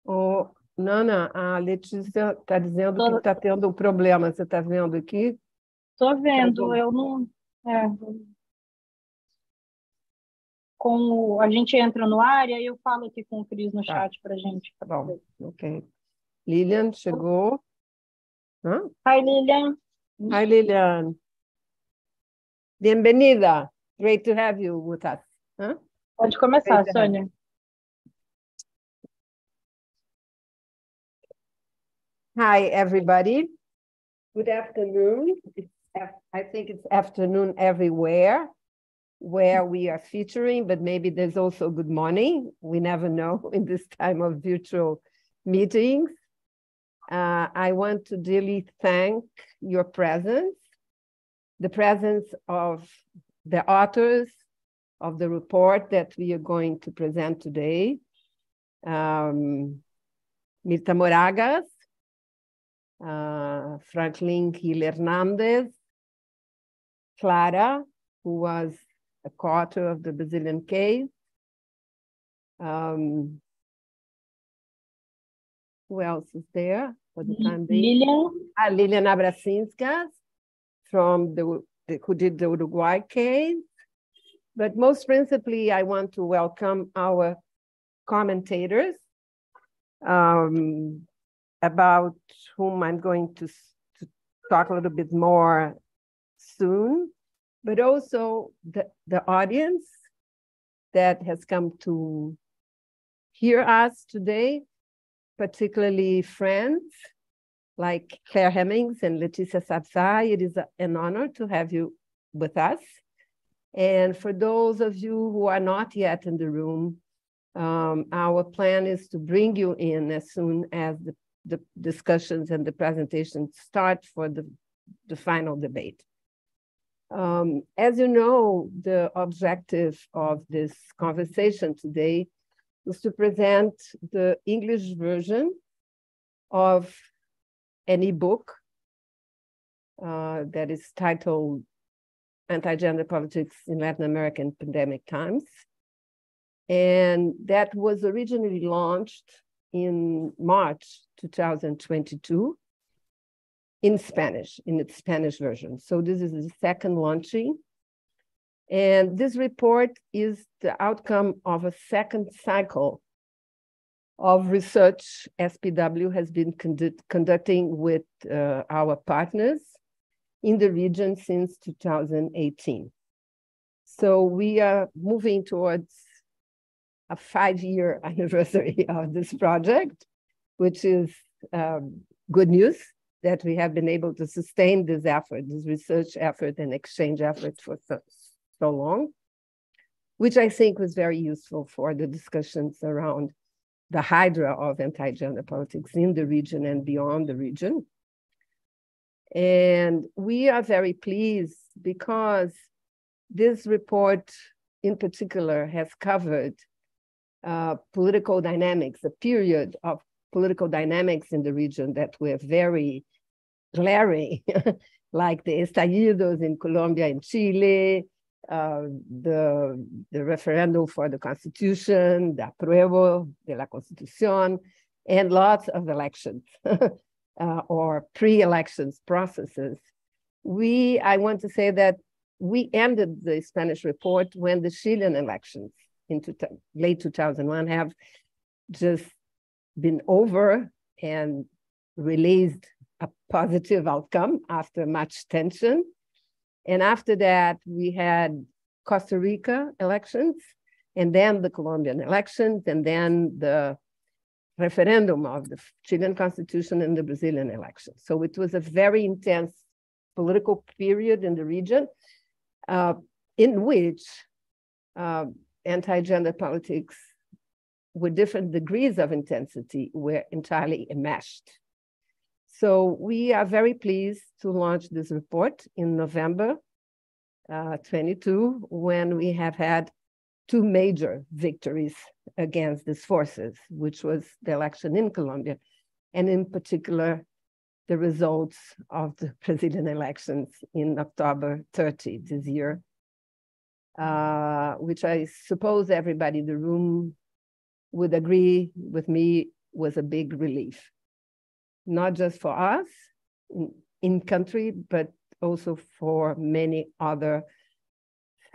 Oh, Nana, a Letícia está dizendo que está tendo um problema. Você está vendo aqui? Tô vendo, eu não. A gente entra no ar e aí eu falo aqui com o Cris no chat pra gente. Tá bom, ok. Lilian chegou. Hã? Hi, Lilian. Hi, Lilian. Bienvenida. Great to have you with us. Hã? Pode começar, Sônia. Hi, everybody. Good afternoon. I think it's afternoon everywhere where we are featuring, but maybe there's also good morning. We never know in this time of virtual meetings. I want to really thank your presence, the presence of the authors of the report that we are going to present today. Mirta Moragas, Franklin Gil Hernandez, Clara, who was a co-author of the Brazilian case. Who else is there for the time being? Lilian. Lilian Abracinskas, from who did the Uruguay case. But most principally, I want to welcome our commentators, about whom I'm going to talk a little bit more soon, but also the audience that has come to hear us today, particularly friends like Claire Hemmings and Letícia Sabsai. It is an honor to have you with us. And for those of you who are not yet in the room, our plan is to bring you in as soon as the discussions and the presentations start for the final debate. As you know, the objective of this conversation today is to present the English version of an ebook that is titled Anti-Gender Politics in Latin American Pandemic Times. And that was originally launched in March 2022 in Spanish, in its Spanish version. So this is the second launching. And this report is the outcome of a second cycle of research SPW has been conducting with our partners in the region since 2018. So we are moving towards a 5-year anniversary of this project, which is good news that we have been able to sustain this effort, this research effort and exchange effort for so long, which I think was very useful for the discussions around the hydra of anti-gender politics in the region and beyond the region. And we are very pleased because this report in particular has covered political dynamics, a period of political dynamics in the region that were very glaring, like the estallidos in Colombia and Chile, the referendum for the Constitution, the apruebo de la Constitución, and lots of elections or pre-elections processes. I want to say that we ended the Spanish report when the Chilean elections in late 2001 have just been over and released a positive outcome after much tension. And after that, we had Costa Rica elections, and then the Colombian elections, and then the referendum of the Chilean Constitution and the Brazilian elections. So it was a very intense political period in the region in which anti-gender politics with different degrees of intensity were entirely enmeshed. So we are very pleased to launch this report in November 22, when we have had 2 major victories against these forces, which was the election in Colombia, and in particular, the results of the Brazilian elections in October 30 this year, which I suppose everybody in the room would agree with me was a big relief, not just for us in country, but also for many other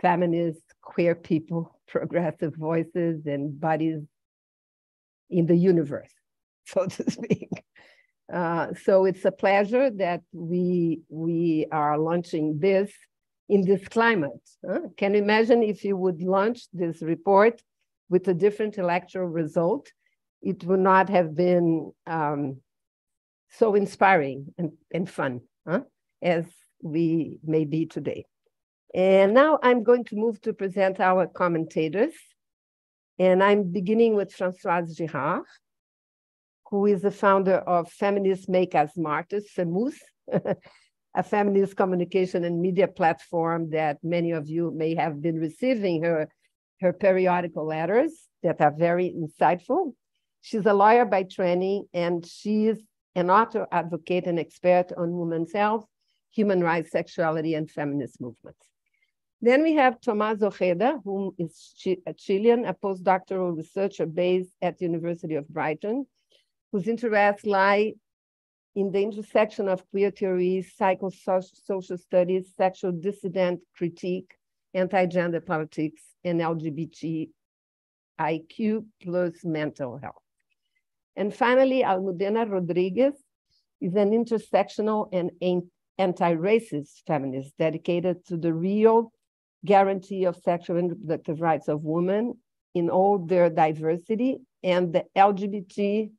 feminist, queer people, progressive voices and bodies in the universe, so to speak. So it's a pleasure that we are launching this in this climate. Can you imagine if you would launch this report with a different electoral result? It would not have been so inspiring and fun as we may be today. And now I'm going to move to present our commentators. And I'm beginning with Françoise Girard, who is the founder of Feminists Make Us Martyrs, FEMUS, a feminist communication and media platform that many of you may have been receiving her periodical letters that are very insightful. She's a lawyer by training, and she's an author, advocate, and expert on women's health, human rights, sexuality, and feminist movements. Then we have Tomás Ojeda, who is a Chilean, a postdoctoral researcher based at the University of Brighton, whose interests lie in the intersection of queer theories, psychosocial studies, sexual dissident critique, anti-gender politics, and LGBTIQ plus mental health. And finally, Almudena Rodriguez is an intersectional and anti-racist feminist dedicated to the real guarantee of sexual and reproductive rights of women in all their diversity and the LGBT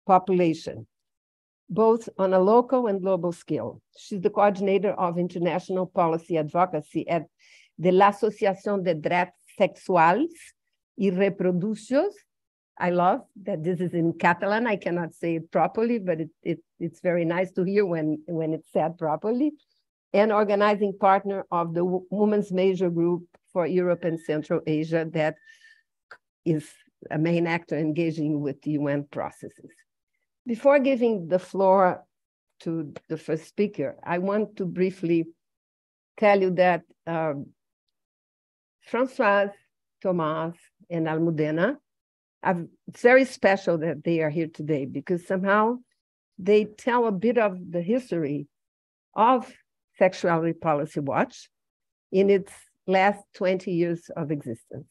population, both on a local and global scale. She's the coordinator of international policy advocacy at the l'Associación de Drets Sexuals y Reproductios. I love that this is in Catalan. I cannot say it properly, but it's very nice to hear when it's said properly. And organizing partner of the Women's Major Group for Europe and Central Asia that is a main actor engaging with the UN processes. Before giving the floor to the first speaker, I want to briefly tell you that Françoise, Tomás, and Almudena, it's very special that they are here today because somehow they tell a bit of the history of Sexuality Policy Watch in its last 20 years of existence.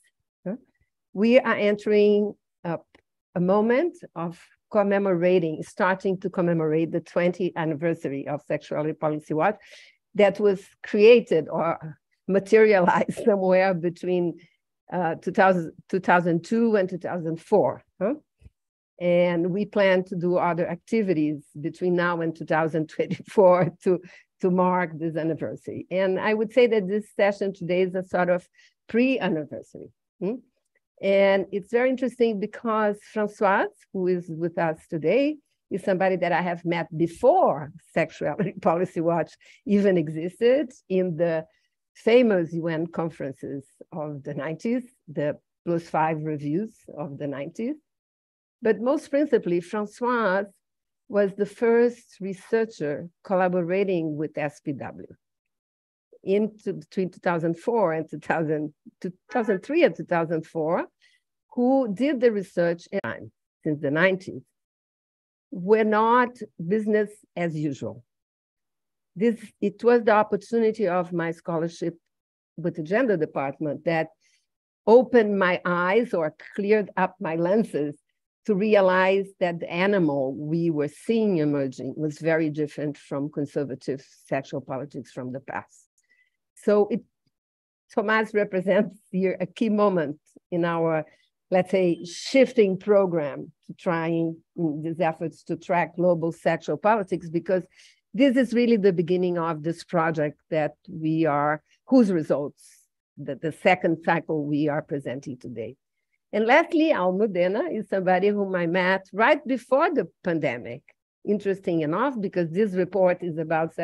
We are entering a moment of starting to commemorate the 20th anniversary of Sexuality Policy Watch that was created or materialized somewhere between 2002 and 2004. And we plan to do other activities between now and 2024 to mark this anniversary. And I would say that this session today is a sort of pre-anniversary. And it's very interesting because Françoise, who is with us today, is somebody that I have met before Sexuality Policy Watch even existed in the famous UN conferences of the 90s, the +5 reviews of the 90s. But most principally, Françoise was the first researcher collaborating with SPW between 2004 and 2003 and 2004, who did the research in time since the 90s, were not business as usual. It was the opportunity of my scholarship with the gender department that opened my eyes or cleared up my lenses to realize that the animal we were seeing emerging was very different from conservative sexual politics from the past. So Tomás represents here a key moment in our, let's say, shifting program to trying these efforts to track global sexual politics, because this is really the beginning of this project that whose results, the second cycle we are presenting today. And lastly, Almudena is somebody whom I met right before the pandemic. Interesting enough, because this report is about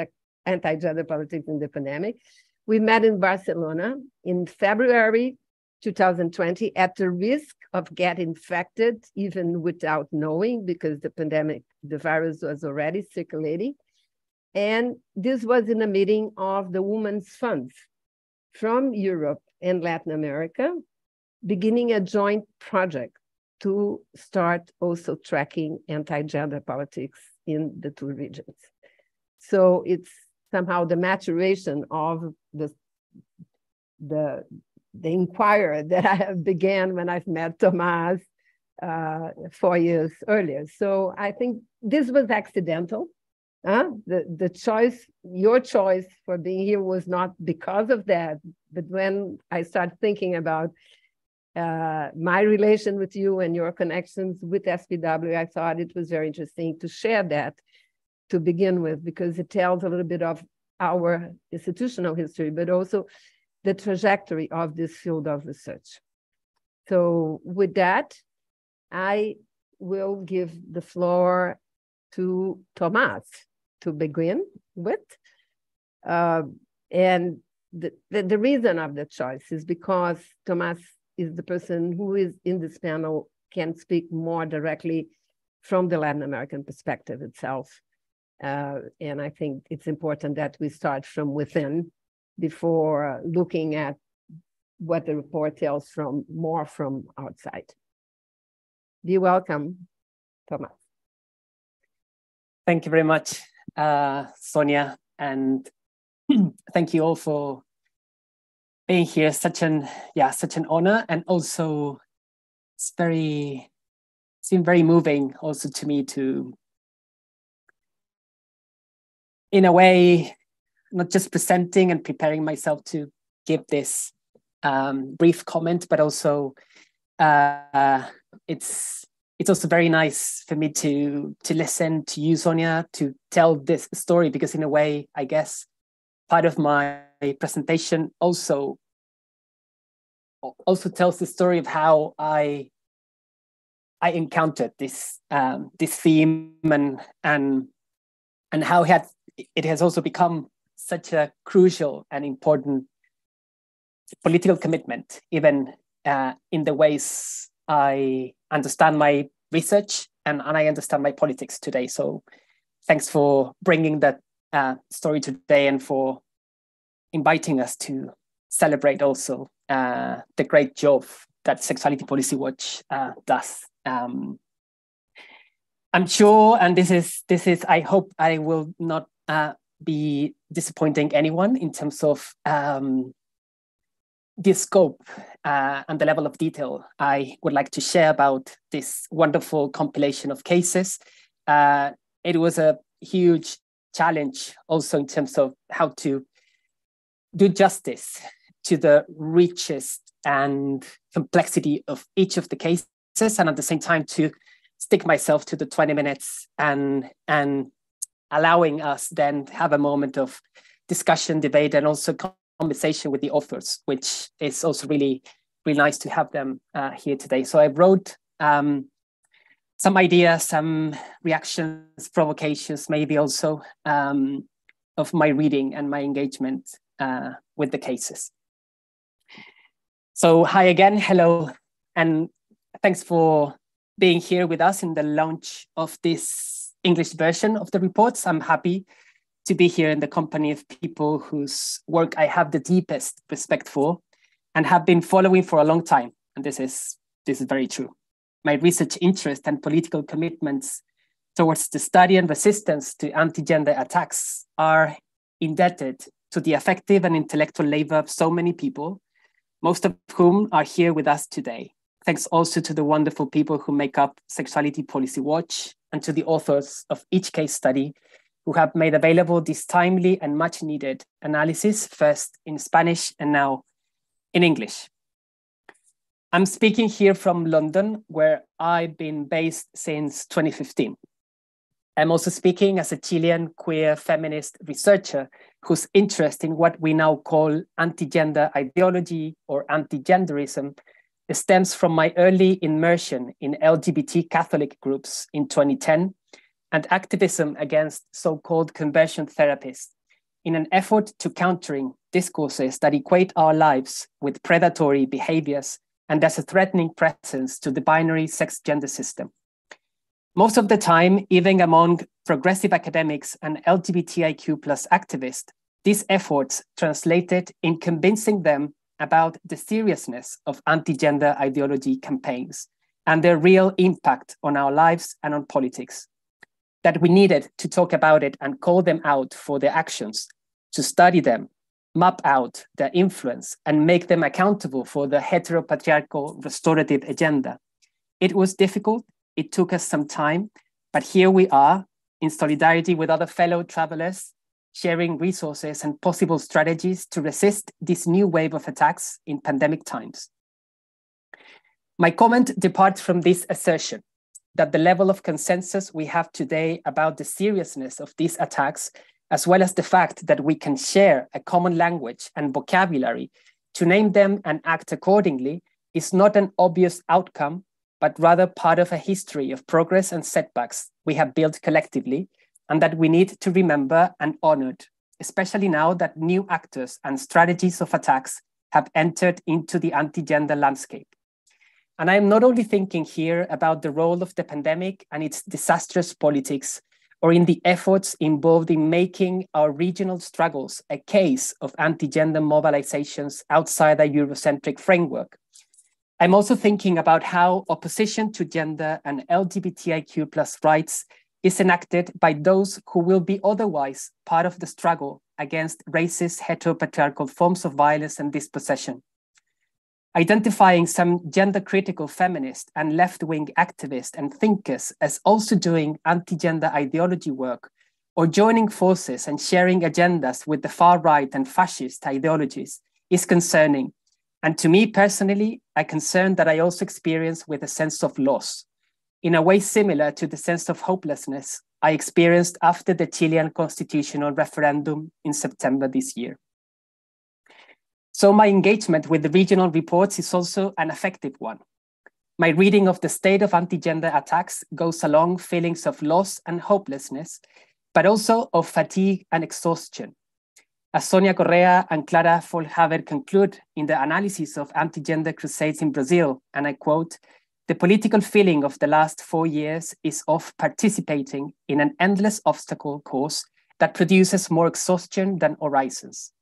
anti-gender politics in the pandemic. We met in Barcelona in February 2020 at the risk of getting infected, even without knowing, because the virus was already circulating. And this was in a meeting of the Women's Funds from Europe and Latin America, beginning a joint project to start also tracking anti-gender politics in the two regions. So it's somehow the maturation of the inquiry that I have began when I've met Tomás 4 years earlier. So I think this was accidental. The choice, your choice for being here was not because of that, but when I started thinking about my relation with you and your connections with SPW, I thought it was very interesting to share that to begin with, because it tells a little bit of our institutional history, but also the trajectory of this field of research. So with that, I will give the floor to Tomás to begin with. And the reason of the choice is because Tomás is the person who is in this panel, can speak more directly from the Latin American perspective itself. And I think it's important that we start from within before looking at what the report tells more from outside. Be welcome, Tomás. Thank you very much, Sonia, and thank you all for being here. Such an honor, and also it's been very moving also to me to, in a way, not just presenting and preparing myself to give this brief comment, but also it's also very nice for me to listen to you, Sonia, to tell this story, because in a way, I guess, part of my presentation also tells the story of how I encountered this theme and how it has also become such a crucial and important political commitment, even in the ways I understand my research and I understand my politics today. So thanks for bringing that story today and for inviting us to celebrate also the great job that Sexuality Policy Watch does. I'm sure, and this is, I hope I will not be disappointing anyone in terms of the scope and the level of detail I would like to share about this wonderful compilation of cases. It was a huge challenge also in terms of how to do justice to the richest and complexity of each of the cases, and at the same time to stick myself to the 20 minutes and allowing us then have a moment of discussion, debate, and also conversation with the authors, which is also really, really nice to have them here today. So I wrote some ideas, some reactions, provocations, maybe also of my reading and my engagement with the cases. So hi again, hello, and thanks for being here with us in the launch of this English version of the reports. I'm happy to be here in the company of people whose work I have the deepest respect for and have been following for a long time. And this is very true. My research interest and political commitments towards the study and resistance to anti-gender attacks are indebted to the effective and intellectual labor of so many people, most of whom are here with us today. Thanks also to the wonderful people who make up Sexuality Policy Watch and to the authors of each case study who have made available this timely and much needed analysis, first in Spanish and now in English. I'm speaking here from London, where I've been based since 2015. I'm also speaking as a Chilean queer feminist researcher whose interest in what we now call anti-gender ideology or anti-genderism stems from my early immersion in LGBT Catholic groups in 2010 and activism against so-called conversion therapists in an effort to countering discourses that equate our lives with predatory behaviors and as a threatening presence to the binary sex-gender system. Most of the time, even among progressive academics and LGBTIQ+ activists, these efforts translated in convincing them about the seriousness of anti-gender ideology campaigns and their real impact on our lives and on politics. That we needed to talk about it and call them out for their actions, to study them, map out their influence, and make them accountable for the heteropatriarchal restorative agenda. It was difficult, it took us some time, but here we are, in solidarity with other fellow travelers, sharing resources and possible strategies to resist this new wave of attacks in pandemic times. My comment departs from this assertion that the level of consensus we have today about the seriousness of these attacks, as well as the fact that we can share a common language and vocabulary to name them and act accordingly, is not an obvious outcome, but rather part of a history of progress and setbacks we have built collectively, and that we need to remember and honor, especially now that new actors and strategies of attacks have entered into the anti-gender landscape. And I am not only thinking here about the role of the pandemic and its disastrous politics, or in the efforts involved in making our regional struggles a case of anti-gender mobilizations outside a Eurocentric framework. I'm also thinking about how opposition to gender and LGBTIQ+ rights is enacted by those who will be otherwise part of the struggle against racist heteropatriarchal forms of violence and dispossession. Identifying some gender-critical feminist and left-wing activists and thinkers as also doing anti-gender ideology work, or joining forces and sharing agendas with the far-right and fascist ideologies is concerning. And to me personally, a concern that I also experience with a sense of loss, in a way similar to the sense of hopelessness I experienced after the Chilean constitutional referendum in September this year. So my engagement with the regional reports is also an affective one. My reading of the state of anti-gender attacks goes along feelings of loss and hopelessness, but also of fatigue and exhaustion. As Sonia Correa and Clara Folhaver conclude in the analysis of anti-gender crusades in Brazil, and I quote, "The political feeling of the last 4 years is of participating in an endless obstacle course that produces more exhaustion than horizons."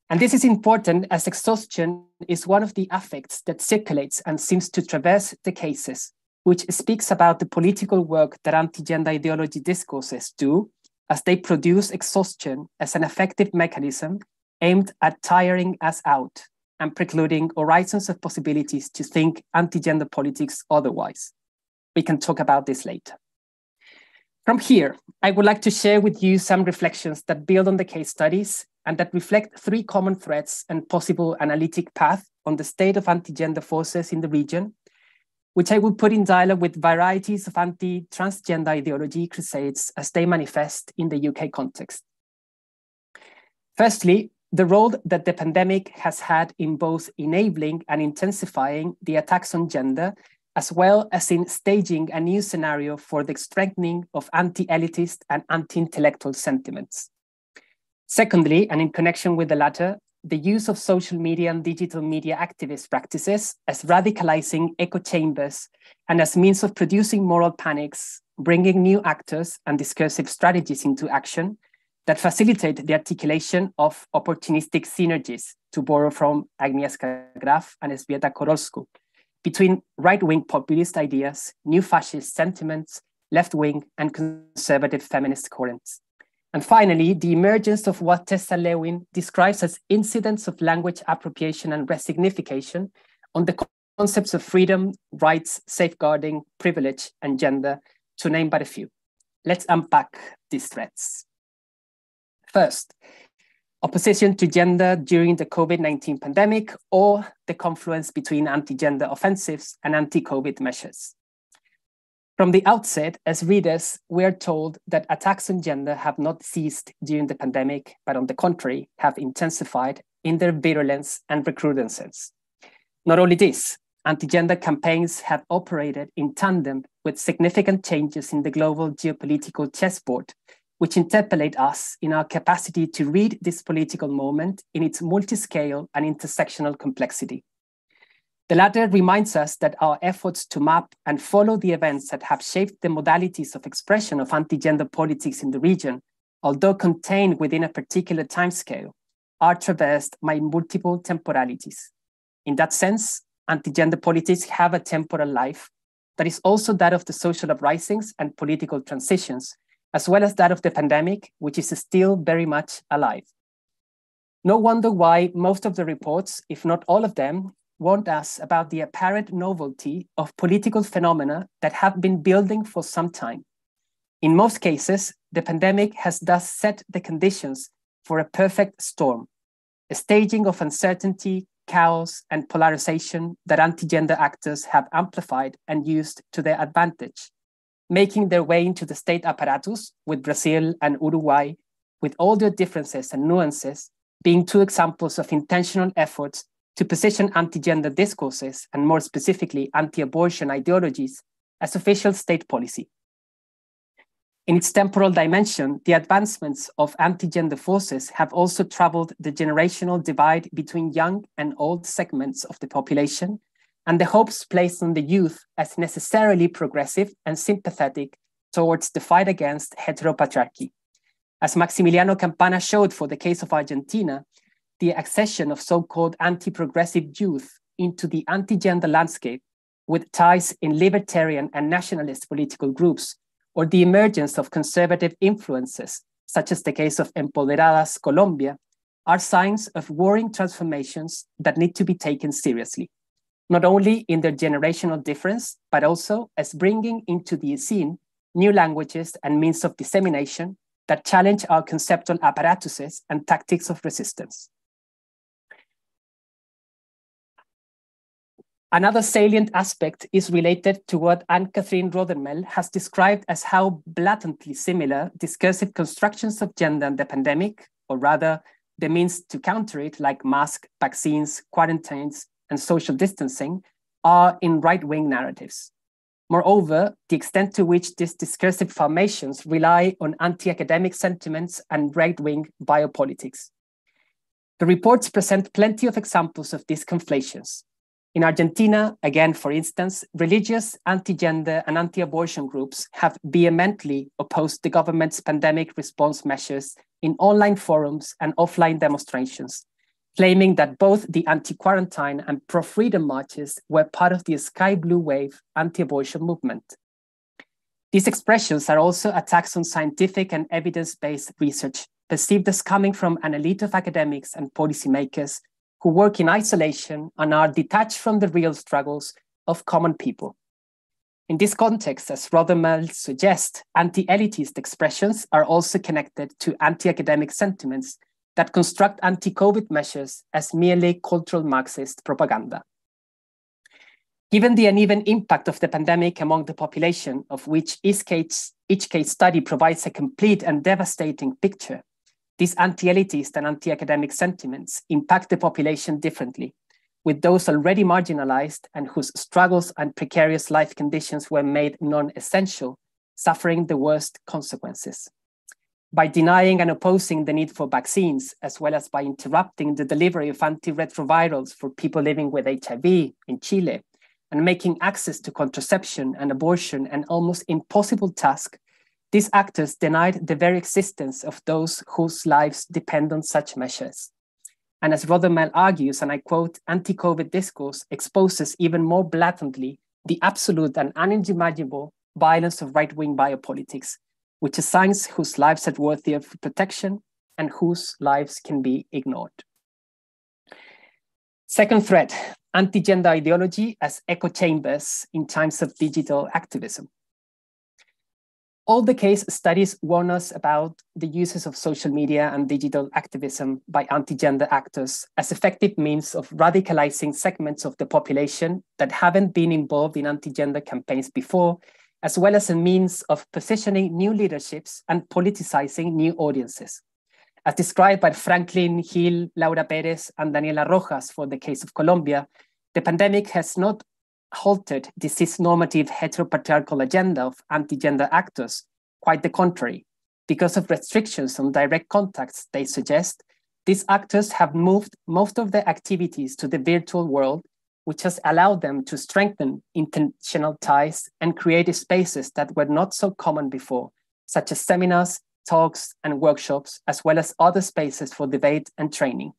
And this is important as exhaustion is one of the affects that circulates and seems to traverse the cases, which speaks about the political work that anti-gender ideology discourses do, as they produce exhaustion as an effective mechanism aimed at tiring us out and precluding horizons of possibilities to think anti-gender politics otherwise. We can talk about this later. From here, I would like to share with you some reflections that build on the case studies and that reflect 3 common threads and possible analytic path on the state of anti-gender forces in the region, which I will put in dialogue with varieties of anti-transgender ideology crusades as they manifest in the UK context. Firstly, the role that the pandemic has had in both enabling and intensifying the attacks on gender, as well as in staging a new scenario for the strengthening of anti-elitist and anti-intellectual sentiments. Secondly, and in connection with the latter, the use of social media and digital media activist practices as radicalizing echo chambers and as means of producing moral panics, bringing new actors and discursive strategies into action that facilitate the articulation of opportunistic synergies, to borrow from Agnieszka Graf and Elżbieta Korolsku, between right-wing populist ideas, new fascist sentiments, left-wing and conservative feminist currents. And finally, the emergence of what Tessa Lewin describes as incidents of language appropriation and resignification on the concepts of freedom, rights, safeguarding, privilege, and gender, to name but a few. Let's unpack these threats. First, opposition to gender during the COVID-19 pandemic, or the confluence between anti-gender offensives and anti-COVID measures. From the outset, as readers, we are told that attacks on gender have not ceased during the pandemic, but on the contrary, have intensified in their virulence and recrudescence. Not only this, anti-gender campaigns have operated in tandem with significant changes in the global geopolitical chessboard, which interpellate us in our capacity to read this political moment in its multi-scale and intersectional complexity. The latter reminds us that our efforts to map and follow the events that have shaped the modalities of expression of anti-gender politics in the region, although contained within a particular timescale, are traversed by multiple temporalities. In that sense, anti-gender politics have a temporal life that is also that of the social uprisings and political transitions, as well as that of the pandemic, which is still very much alive. No wonder why most of the reports, if not all of them, warned us about the apparent novelty of political phenomena that have been building for some time. In most cases, the pandemic has thus set the conditions for a perfect storm, a staging of uncertainty, chaos, and polarization that anti-gender actors have amplified and used to their advantage, making their way into the state apparatus, with Brazil and Uruguay, with all their differences and nuances, being two examples of intentional efforts to position anti-gender discourses, and more specifically anti-abortion ideologies, as official state policy. In its temporal dimension, the advancements of anti-gender forces have also traveled the generational divide between young and old segments of the population, and the hopes placed on the youth as necessarily progressive and sympathetic towards the fight against heteropatriarchy. As Maximiliano Campana showed for the case of Argentina, the accession of so-called anti-progressive youth into the anti-gender landscape with ties in libertarian and nationalist political groups, or the emergence of conservative influences, such as the case of Empoderadas Colombia, are signs of worrying transformations that need to be taken seriously, not only in their generational difference, but also as bringing into the scene new languages and means of dissemination that challenge our conceptual apparatuses and tactics of resistance. Another salient aspect is related to what Anne-Catherine Rodermel has described as how blatantly similar discursive constructions of gender and the pandemic, or rather the means to counter it, like masks, vaccines, quarantines, and social distancing, are in right-wing narratives. Moreover, the extent to which these discursive formations rely on anti-academic sentiments and right-wing biopolitics. The reports present plenty of examples of these conflations. In Argentina, again, for instance, religious, anti-gender, and anti-abortion groups have vehemently opposed the government's pandemic response measures in online forums and offline demonstrations, claiming that both the anti-quarantine and pro-freedom marches were part of the Sky Blue Wave anti-abortion movement. These expressions are also attacks on scientific and evidence-based research, perceived as coming from an elite of academics and policymakers who work in isolation and are detached from the real struggles of common people. In this context, as Rodermel suggests, anti-elitist expressions are also connected to anti-academic sentiments that construct anti-COVID measures as merely cultural Marxist propaganda. Given the uneven impact of the pandemic among the population, of which each case study provides a complete and devastating picture, these anti-elitist and anti-academic sentiments impact the population differently, with those already marginalized and whose struggles and precarious life conditions were made non-essential, suffering the worst consequences. By denying and opposing the need for vaccines, as well as by interrupting the delivery of antiretrovirals for people living with HIV in Chile, and making access to contraception and abortion an almost impossible task, these actors denied the very existence of those whose lives depend on such measures. And as Rodermel argues, and I quote, anti-COVID discourse exposes even more blatantly the absolute and unimaginable violence of right-wing biopolitics, which assigns whose lives are worthy of protection and whose lives can be ignored. Second threat, anti-gender ideology as echo chambers in times of digital activism. All the case studies warn us about the uses of social media and digital activism by anti-gender actors as effective means of radicalizing segments of the population that haven't been involved in anti-gender campaigns before, as well as a means of positioning new leaderships and politicizing new audiences. As described by Franklin Hill, Laura Perez, and Daniela Rojas for the case of Colombia, the pandemic has not halted the cis-normative heteropatriarchal agenda of anti-gender actors. Quite the contrary. Because of restrictions on direct contacts, they suggest, these actors have moved most of their activities to the virtual world, which has allowed them to strengthen intentional ties and create spaces that were not so common before, such as seminars, talks, and workshops, as well as other spaces for debate and training.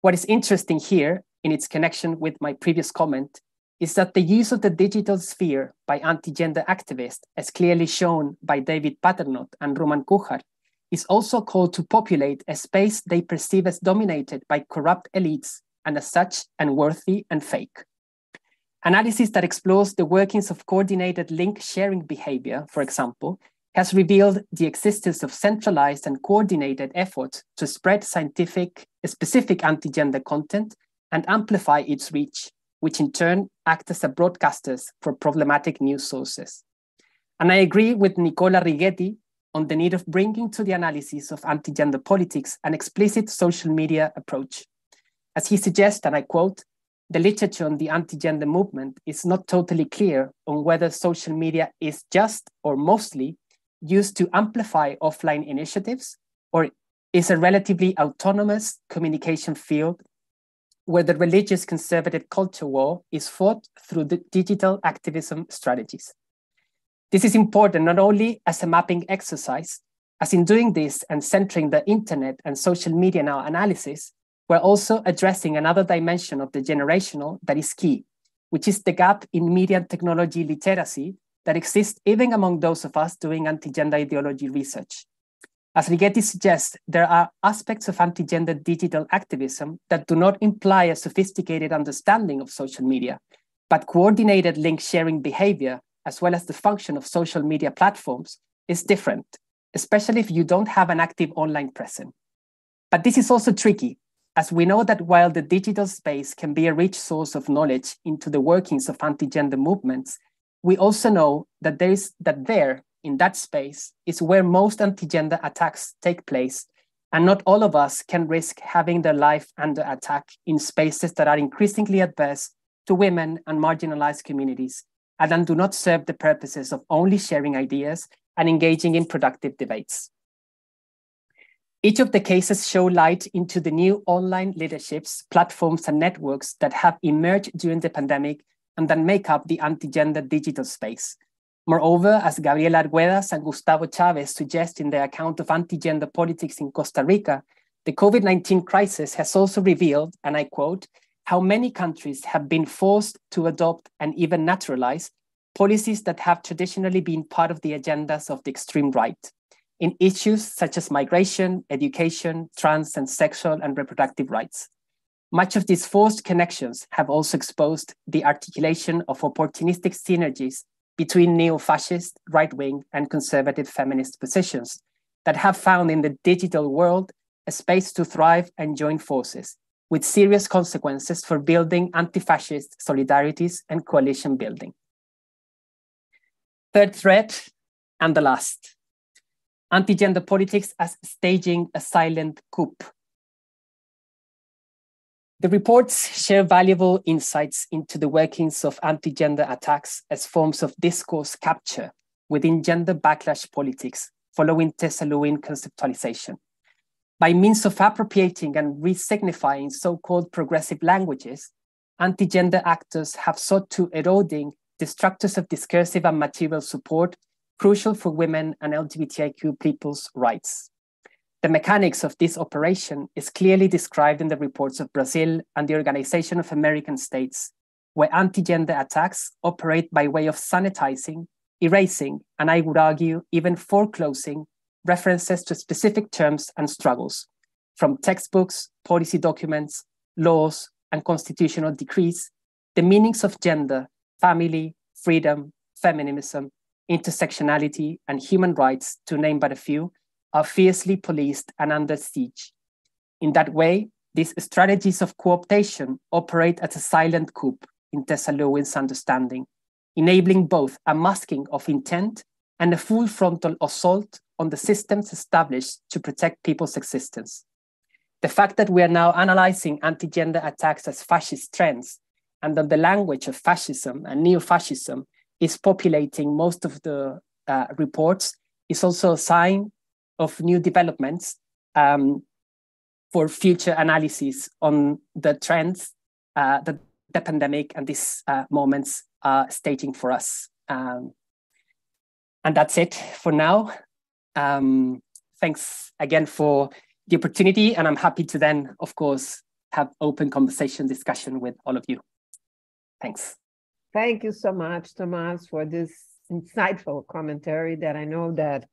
What is interesting here in its connection with my previous comment, is that the use of the digital sphere by anti-gender activists, as clearly shown by David Paternotte and Roman Kuchar, is also called to populate a space they perceive as dominated by corrupt elites and as such unworthy and fake. Analysis that explores the workings of coordinated link sharing behavior, for example, has revealed the existence of centralized and coordinated efforts to spread specific anti-gender content and amplify its reach, which in turn act as broadcasters for problematic news sources. And I agree with Nicola Righetti on the need of bringing to the analysis of anti-gender politics an explicit social media approach. As he suggests, and I quote, the literature on the anti-gender movement is not totally clear on whether social media is just or mostly used to amplify offline initiatives, or is a relatively autonomous communication field where the religious conservative culture war is fought through the digital activism strategies. This is important not only as a mapping exercise, as in doing this and centering the internet and social media in our analysis, we're also addressing another dimension of the generational that is key, which is the gap in media and technology literacy that exists even among those of us doing anti-gender ideology research. As Righetti suggests, there are aspects of anti-gender digital activism that do not imply a sophisticated understanding of social media, but coordinated link sharing behavior, as well as the function of social media platforms, is different, especially if you don't have an active online presence. But this is also tricky, as we know that while the digital space can be a rich source of knowledge into the workings of anti-gender movements, we also know that there, in that space, is where most anti-gender attacks take place, and not all of us can risk having their life under attack in spaces that are increasingly adverse to women and marginalized communities, and do not serve the purposes of only sharing ideas and engaging in productive debates. Each of the cases show light into the new online leaderships, platforms, and networks that have emerged during the pandemic and that make up the anti-gender digital space. Moreover, as Gabriela Arguedas and Gustavo Chavez suggest in their account of anti-gender politics in Costa Rica, the COVID-19 crisis has also revealed, and I quote, how many countries have been forced to adopt and even naturalize policies that have traditionally been part of the agendas of the extreme right in issues such as migration, education, trans and sexual and reproductive rights. Much of these forced connections have also exposed the articulation of opportunistic synergies between neo-fascist, right-wing, and conservative feminist positions that have found in the digital world a space to thrive and join forces, with serious consequences for building anti-fascist solidarities and coalition building. Third thread, and the last, anti-gender politics as staging a silent coup. The reports share valuable insights into the workings of anti-gender attacks as forms of discourse capture within gender backlash politics following Thessalonian conceptualization. By means of appropriating and re-signifying so-called progressive languages, anti-gender actors have sought to eroding the structures of discursive and material support crucial for women and LGBTIQ people's rights. The mechanics of this operation is clearly described in the reports of Brazil and the Organization of American States, where anti-gender attacks operate by way of sanitizing, erasing, and I would argue even foreclosing references to specific terms and struggles, from textbooks, policy documents, laws, and constitutional decrees, the meanings of gender, family, freedom, feminism, intersectionality, and human rights, to name but a few, are fiercely policed and under siege. In that way, these strategies of co-optation operate as a silent coup in Thessalonians' understanding, enabling both a masking of intent and a full frontal assault on the systems established to protect people's existence. The fact that we are now analyzing anti-gender attacks as fascist trends, and that the language of fascism and neo-fascism is populating most of the reports, is also a sign of new developments for future analysis on the trends that the pandemic and these moments are staging for us. And that's it for now. Thanks again for the opportunity, and I'm happy to then, of course, have open conversation, discussion with all of you. Thanks. Thank you so much, Tomás, for this insightful commentary that I know that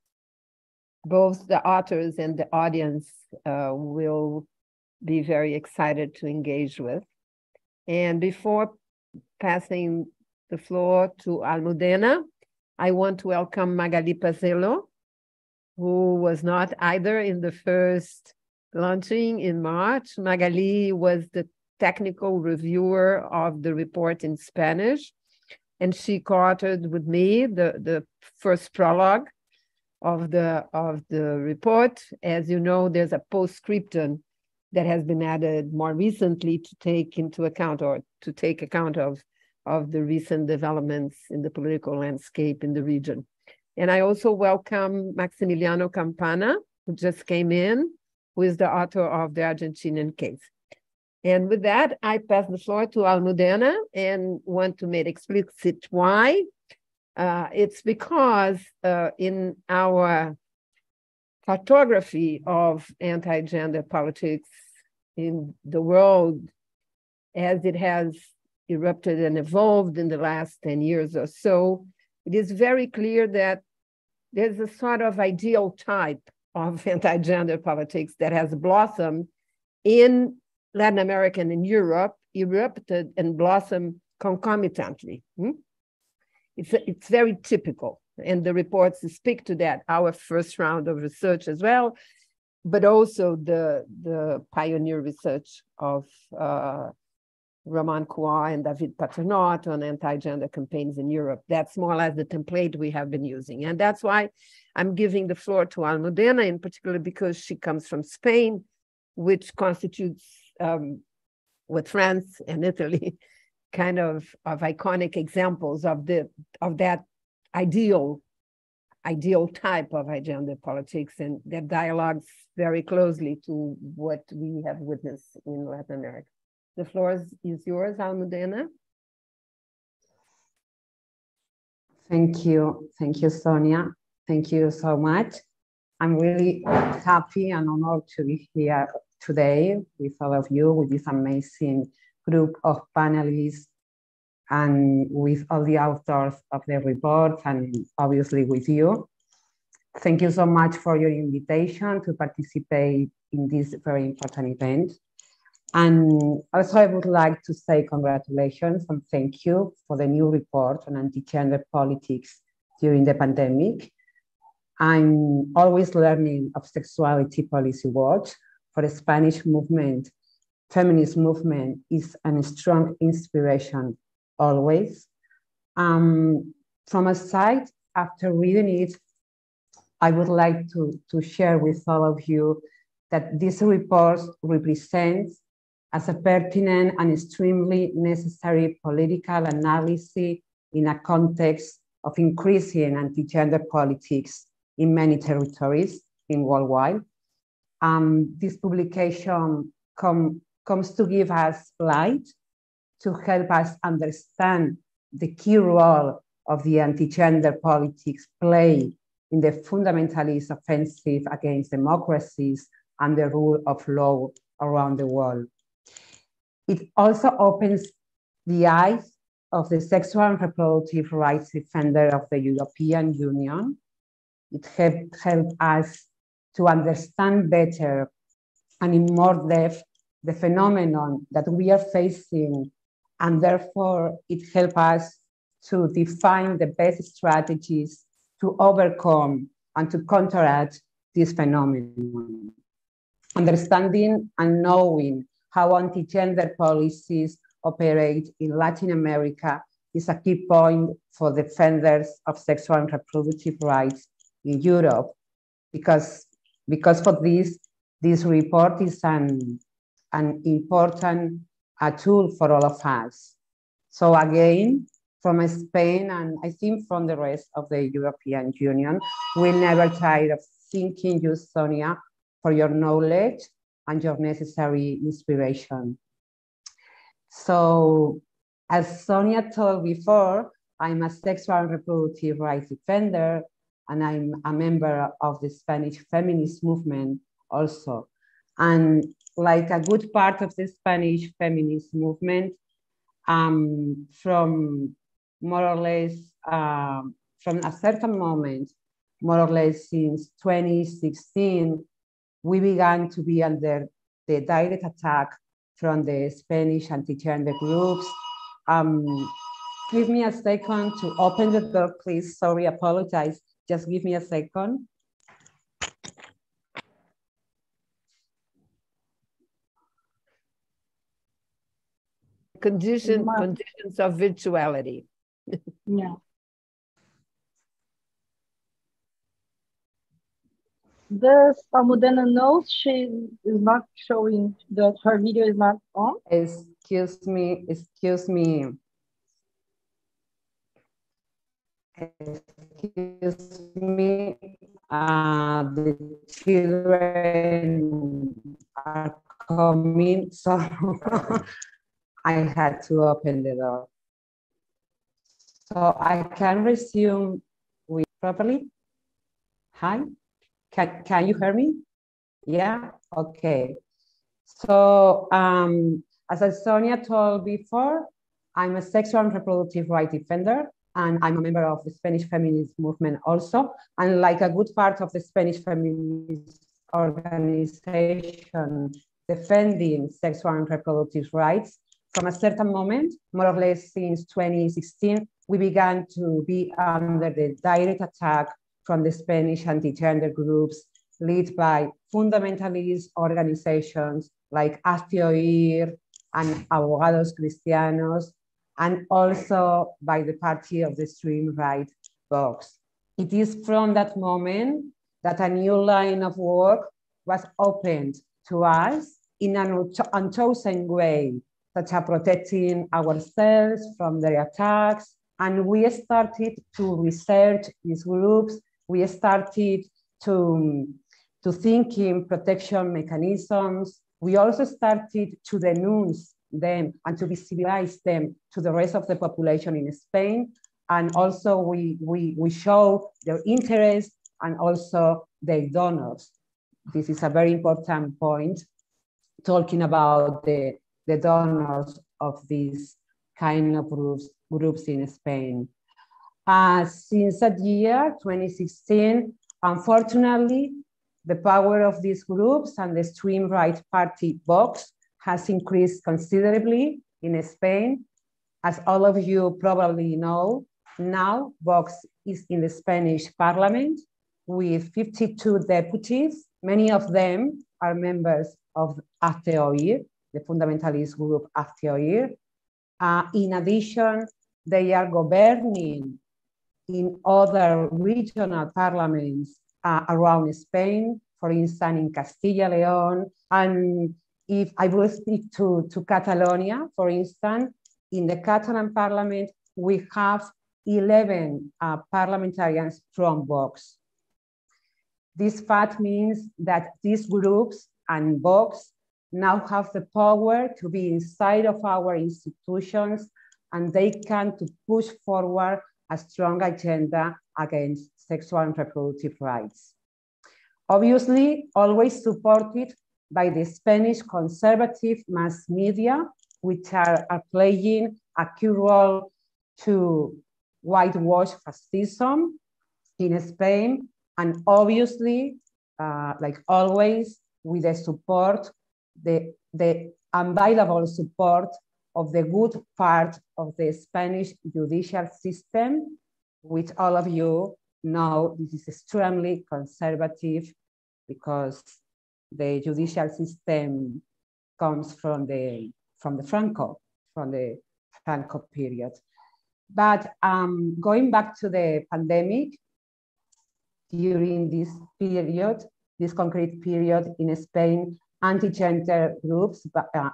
both the authors and the audience will be very excited to engage with. And before passing the floor to Almudena, I want to welcome Magali Pazello, who was not either in the first launching in March. Magali was the technical reviewer of the report in Spanish, and she co-authored with me the first prologue of the report. As you know, there's a postscriptum that has been added more recently to take into account or to take account of the recent developments in the political landscape in the region. And I also welcome Maximiliano Campana, who just came in, who is the author of the Argentinian case. And with that, I pass the floor to Almudena and want to make explicit why. It's because in our cartography of anti-gender politics in the world, as it has erupted and evolved in the last 10 years or so, it is very clear that there's a sort of ideal type of anti-gender politics that has blossomed in Latin America and in Europe, erupted and blossomed concomitantly. It's very typical, and the reports speak to that, our first round of research as well, but also the pioneer research of Ramon Kua and David Paternot on anti-gender campaigns in Europe. That's more or less the template we have been using. And that's why I'm giving the floor to Almudena, in particular because she comes from Spain, which constitutes, with France and Italy, kind of iconic examples of that ideal type of agenda politics, and that dialogues very closely to what we have witnessed in Latin America. The floor is yours, Almudena. Thank you, Sonia. Thank you so much. I'm really happy and honored to be here today with all of you, with this amazing group of panelists and with all the authors of the report, and obviously with you. Thank you so much for your invitation to participate in this very important event. And also I would like to say congratulations and thank you for the new report on anti-gender politics during the pandemic. I'm always learning of Sexuality Policy Watch. For the Spanish movement, feminist movement is a strong inspiration always. From a side, after reading it, I would like to share with all of you that this report represents as a pertinent and extremely necessary political analysis in a context of increasing anti-gender politics in many territories in worldwide. This publication comes to give us light, to help us understand the key role of the anti-gender politics play in the fundamentalist offensive against democracies and the rule of law around the world. It also opens the eyes of the sexual and reproductive rights defender of the European Union. It helps us to understand better and in more depth the phenomenon that we are facing, and therefore it helps us to define the best strategies to overcome and to counteract this phenomenon. Understanding and knowing how anti-gender policies operate in Latin America is a key point for defenders of sexual and reproductive rights in Europe, because for this report is an important tool for all of us. So again, from Spain, and I think from the rest of the European Union, we'll never tire of thanking you, Sonia, for your knowledge and your necessary inspiration. So, as Sonia told before, I'm a sexual and reproductive rights defender, and I'm a member of the Spanish feminist movement also. And like a good part of the Spanish feminist movement, from more or less, from a certain moment, more or less since 2016, we began to be under the direct attack from the Spanish anti-gender groups. Give me a second to open the door, please. Sorry, apologize. Just give me a second. Conditions of virtuality. Yeah. Does Almudena knows she is not showing that her video is not on? Excuse me. Excuse me, the children are coming, so I had to open the door. So I can resume with properly. Hi, can you hear me? Yeah, okay. So as Sonia told before, I'm a sexual and reproductive rights defender, and I'm a member of the Spanish feminist movement also. And like a good part of the Spanish feminist organization defending sexual and reproductive rights, from a certain moment, more or less since 2016, we began to be under the direct attack from the Spanish anti-gender groups led by fundamentalist organizations like Hazte Oír and Abogados Cristianos, and also by the party of the extreme right, Vox. It is from that moment that a new line of work was opened to us in an unchosen way, such as protecting ourselves from their attacks. And we started to research these groups. We started to think in protection mechanisms. We also started to denounce them and to visibilize them to the rest of the population in Spain. And also we show their interest and also their donors. This is a very important point, talking about the donors of these kind of groups in Spain. Since that year, 2016, unfortunately, the power of these groups and the extreme right party Vox has increased considerably in Spain. As all of you probably know, now Vox is in the Spanish parliament with 52 deputies. Many of them are members of Hazte Oír, the fundamentalist group Hazte Oír. In addition, they are governing in other regional parliaments around Spain, for instance, in Castilla y León. And if I will speak to Catalonia, for instance, in the Catalan parliament, we have 11 parliamentarians from Vox. This fact means that these groups and Vox now have the power to be inside of our institutions, and they can to push forward a strong agenda against sexual and reproductive rights. Obviously, always supported by the Spanish conservative mass media, which are playing a key role to whitewash fascism in Spain, and obviously, like always, with the support, the unavailable support of the good part of the Spanish judicial system, which all of you know this is extremely conservative because the judicial system comes from the Franco period. But going back to the pandemic, during this period, this concrete period in Spain, anti-gender groups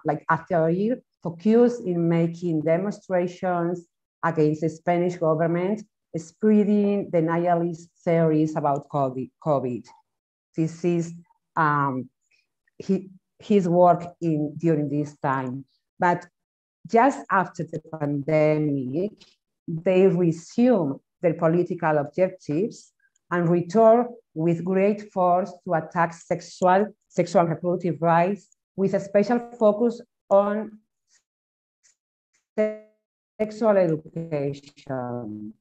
like Hazte Oír focused in making demonstrations against the Spanish government, spreading denialist theories about COVID. This is his work during this time. But just after the pandemic, they resume their political objectives and return with great force to attack sexual reproductive rights with a special focus on sexual education.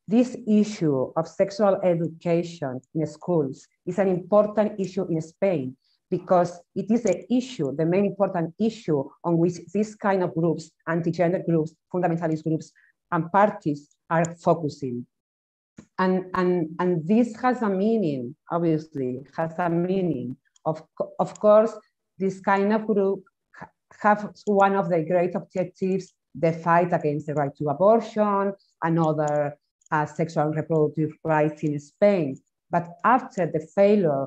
This issue of sexual education in schools is an important issue in Spain because it is the main important issue on which this kind of groups, anti-gender groups, fundamentalist groups, and parties are focusing. And this has a meaning, obviously, has a meaning. Of course, this kind of group have one of their great objectives, the fight against the right to abortion and other sexual and reproductive rights in Spain. But after the failure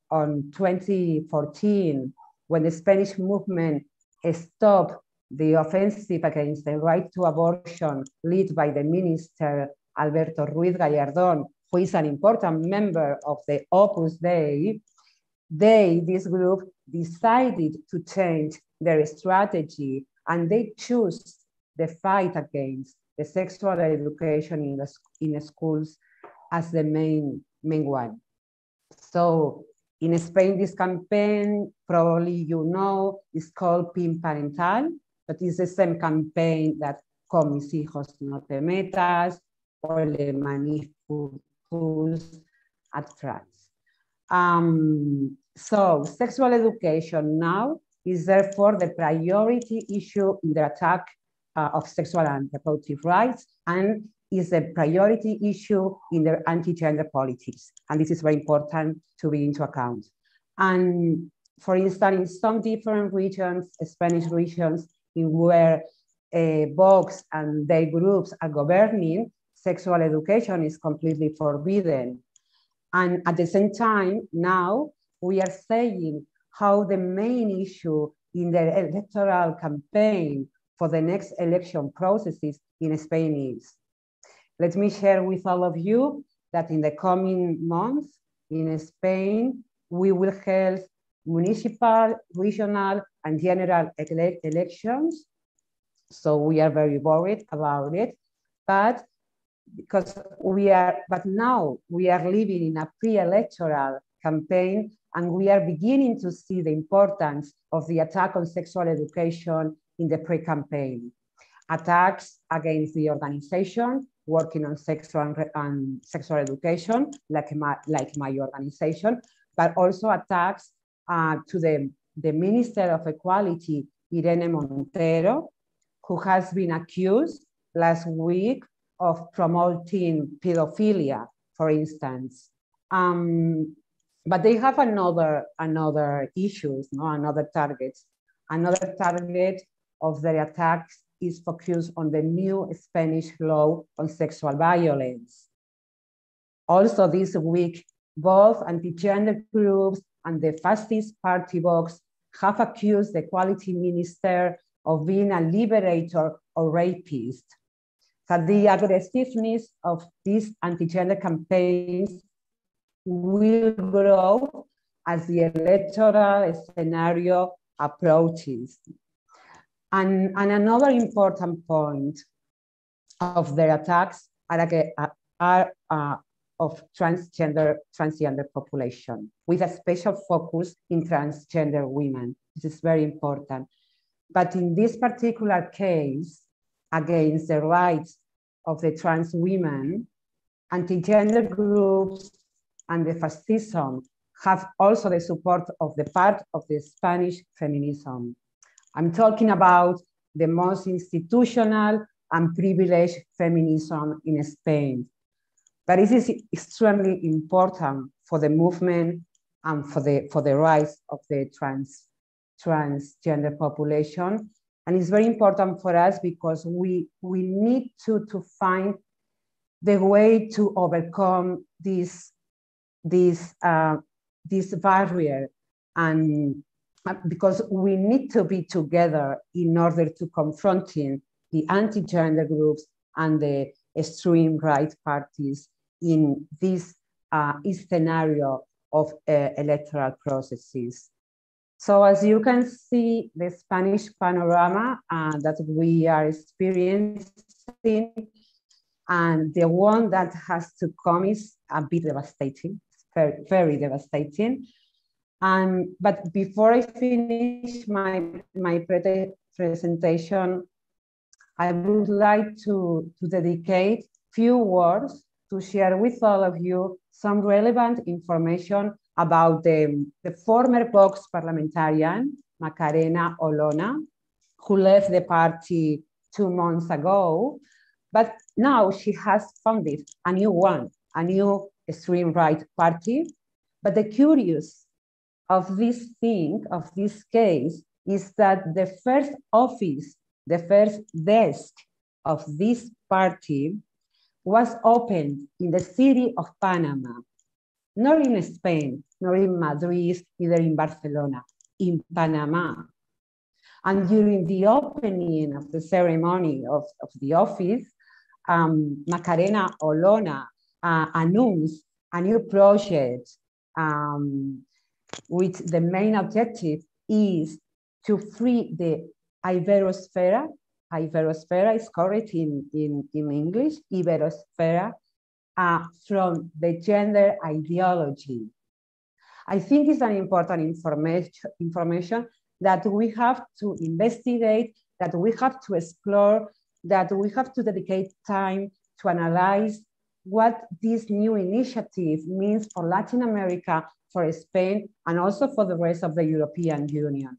on 2014, when the Spanish movement stopped the offensive against the right to abortion led by the minister Alberto Ruiz Gallardón, who is an important member of the Opus Dei, this group, decided to change their strategy, and they choose the fight against the sexual education in schools as the main one. So in Spain, this campaign, probably you know, is called PIN Parental, but it's the same campaign that Con mis hijos no te metas, or Le Manifus at France. So sexual education now is therefore the priority issue in the attack of sexual and reproductive rights, and is a priority issue in their anti-gender politics. And this is very important to be into account. And for instance, in some different regions, Spanish regions, in where Vox and their groups are governing, sexual education is completely forbidden. And at the same time, now we are saying how the main issue in the electoral campaign for the next election processes in Spain is. Let me share with all of you that in the coming months in Spain, we will hold municipal, regional, and general elections. So we are very worried about it, but now we are living in a pre-electoral campaign, and we are beginning to see the importance of the attack on sexual education in the pre-campaign. Attacks against the organization working on sexual education, like my organization, but also attacks to the Minister of Equality, Irene Montero, who has been accused last week of promoting pedophilia, for instance. But they have another issues, no? Another target of their attacks is focused on the new Spanish law on sexual violence. Also this week, both anti-gender groups and the fascist party Vox have accused the Equality Minister of being a liberator or rapist. So the aggressiveness of these anti-gender campaigns will grow as the electoral scenario approaches. And another important point of their attacks are of transgender population, with a special focus in transgender women. This is very important. But in this particular case, against the rights of the trans women, anti-gender groups and the fascism have also the support of the part of the Spanish feminism. I'm talking about the most institutional and privileged feminism in Spain. But it is extremely important for the movement and for the rights of the transgender population. And it's very important for us because we need to find the way to overcome this barrier, and because we need to be together in order to confronting the anti-gender groups and the extreme right parties in this scenario of electoral processes. So as you can see, the Spanish panorama that we are experiencing, and the one that has to come is a bit devastating, very, very devastating. But before I finish my presentation, I would like to dedicate few words to share with all of you some relevant information about the former Vox parliamentarian, Macarena Olona, who left the party 2 months ago, but now she has founded a new one, a new extreme right party. But the curious of this thing, of this case, is that the first office, the first desk of this party was opened in the city of Panama, not in Spain, nor in Madrid, neither in Barcelona, in Panama. And during the opening of the ceremony of the office, Macarena Olona announced a new project with the main objective is to free the Iberosphere. Iberosphere is correct in English, Iberosphere, from the gender ideology. I think it's an important information that we have to investigate, that we have to explore, that we have to dedicate time to analyze what this new initiative means for Latin America, for Spain, and also for the rest of the European Union.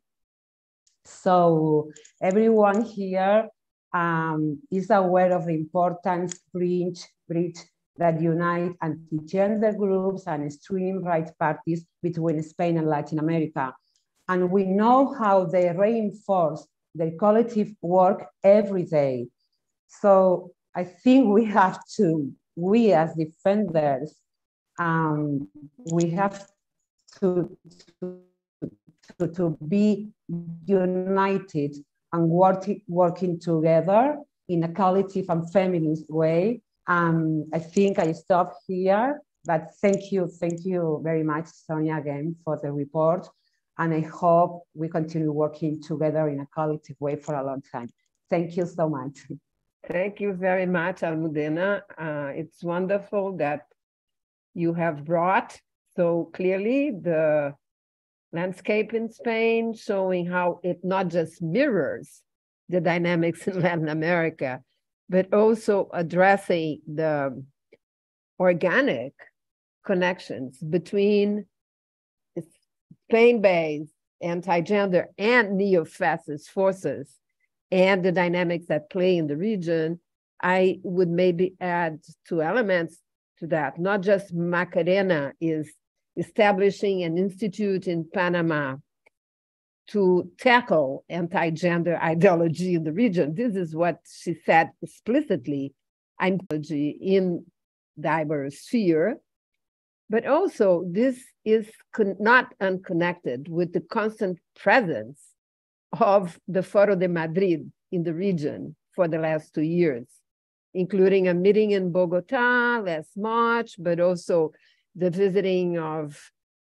So everyone here is aware of the important bridge that unite anti-gender groups and extreme right parties between Spain and Latin America. And we know how they reinforce their collective work every day. So I think we have to, we as defenders, we have to be united and working together in a collective and feminist way. I think I stop here, but thank you very much, Sonia, again, for the report. And I hope we continue working together in a collective way for a long time. Thank you so much. Thank you very much, Almudena. It's wonderful that you have brought so clearly the landscape in Spain, showing how it not just mirrors the dynamics in Latin America, but also addressing the organic connections between Spain-based anti-gender and neo-fascist forces and the dynamics that play in the region. I would maybe add 2 elements to that. Not just Macarena is establishing an institute in Panama to tackle anti-gender ideology in the region. This is what she said explicitly, ideology in the Iberosphere. But also this is not unconnected with the constant presence of the Foro de Madrid in the region for the last 2 years, including a meeting in Bogota last March, but also the visiting of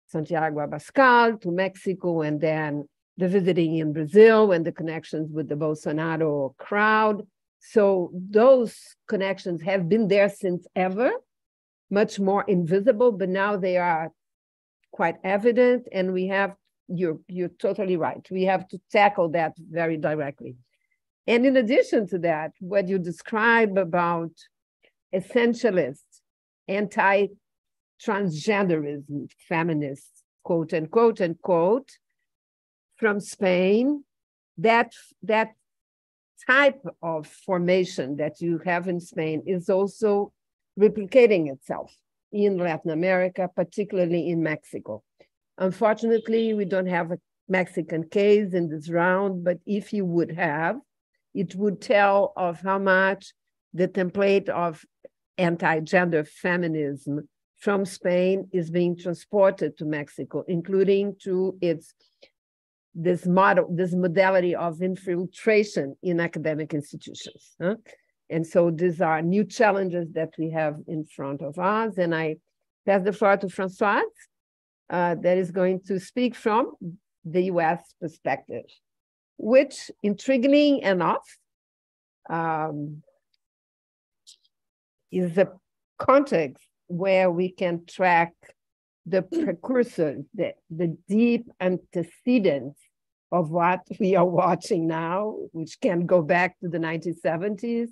Santiago Abascal to Mexico, and then the visiting in Brazil and the connections with the Bolsonaro crowd. So those connections have been there since ever, much more invisible, but now they are quite evident, and we have, you're totally right, we have to tackle that very directly. And in addition to that, what you describe about essentialist, anti-transgenderism, feminists, quote unquote, from Spain, that type of formation that you have in Spain is also replicating itself in Latin America, particularly in Mexico. Unfortunately, we don't have a Mexican case in this round, but if you would have, it would tell of how much the template of anti-gender feminism from Spain is being transported to Mexico, including to this modality of infiltration in academic institutions. And so these are new challenges that we have in front of us. And I pass the floor to Françoise, that is going to speak from the US perspective, which, intriguingly enough, is a context where we can track the precursors, the deep antecedents of what we are watching now, which can go back to the 1970s,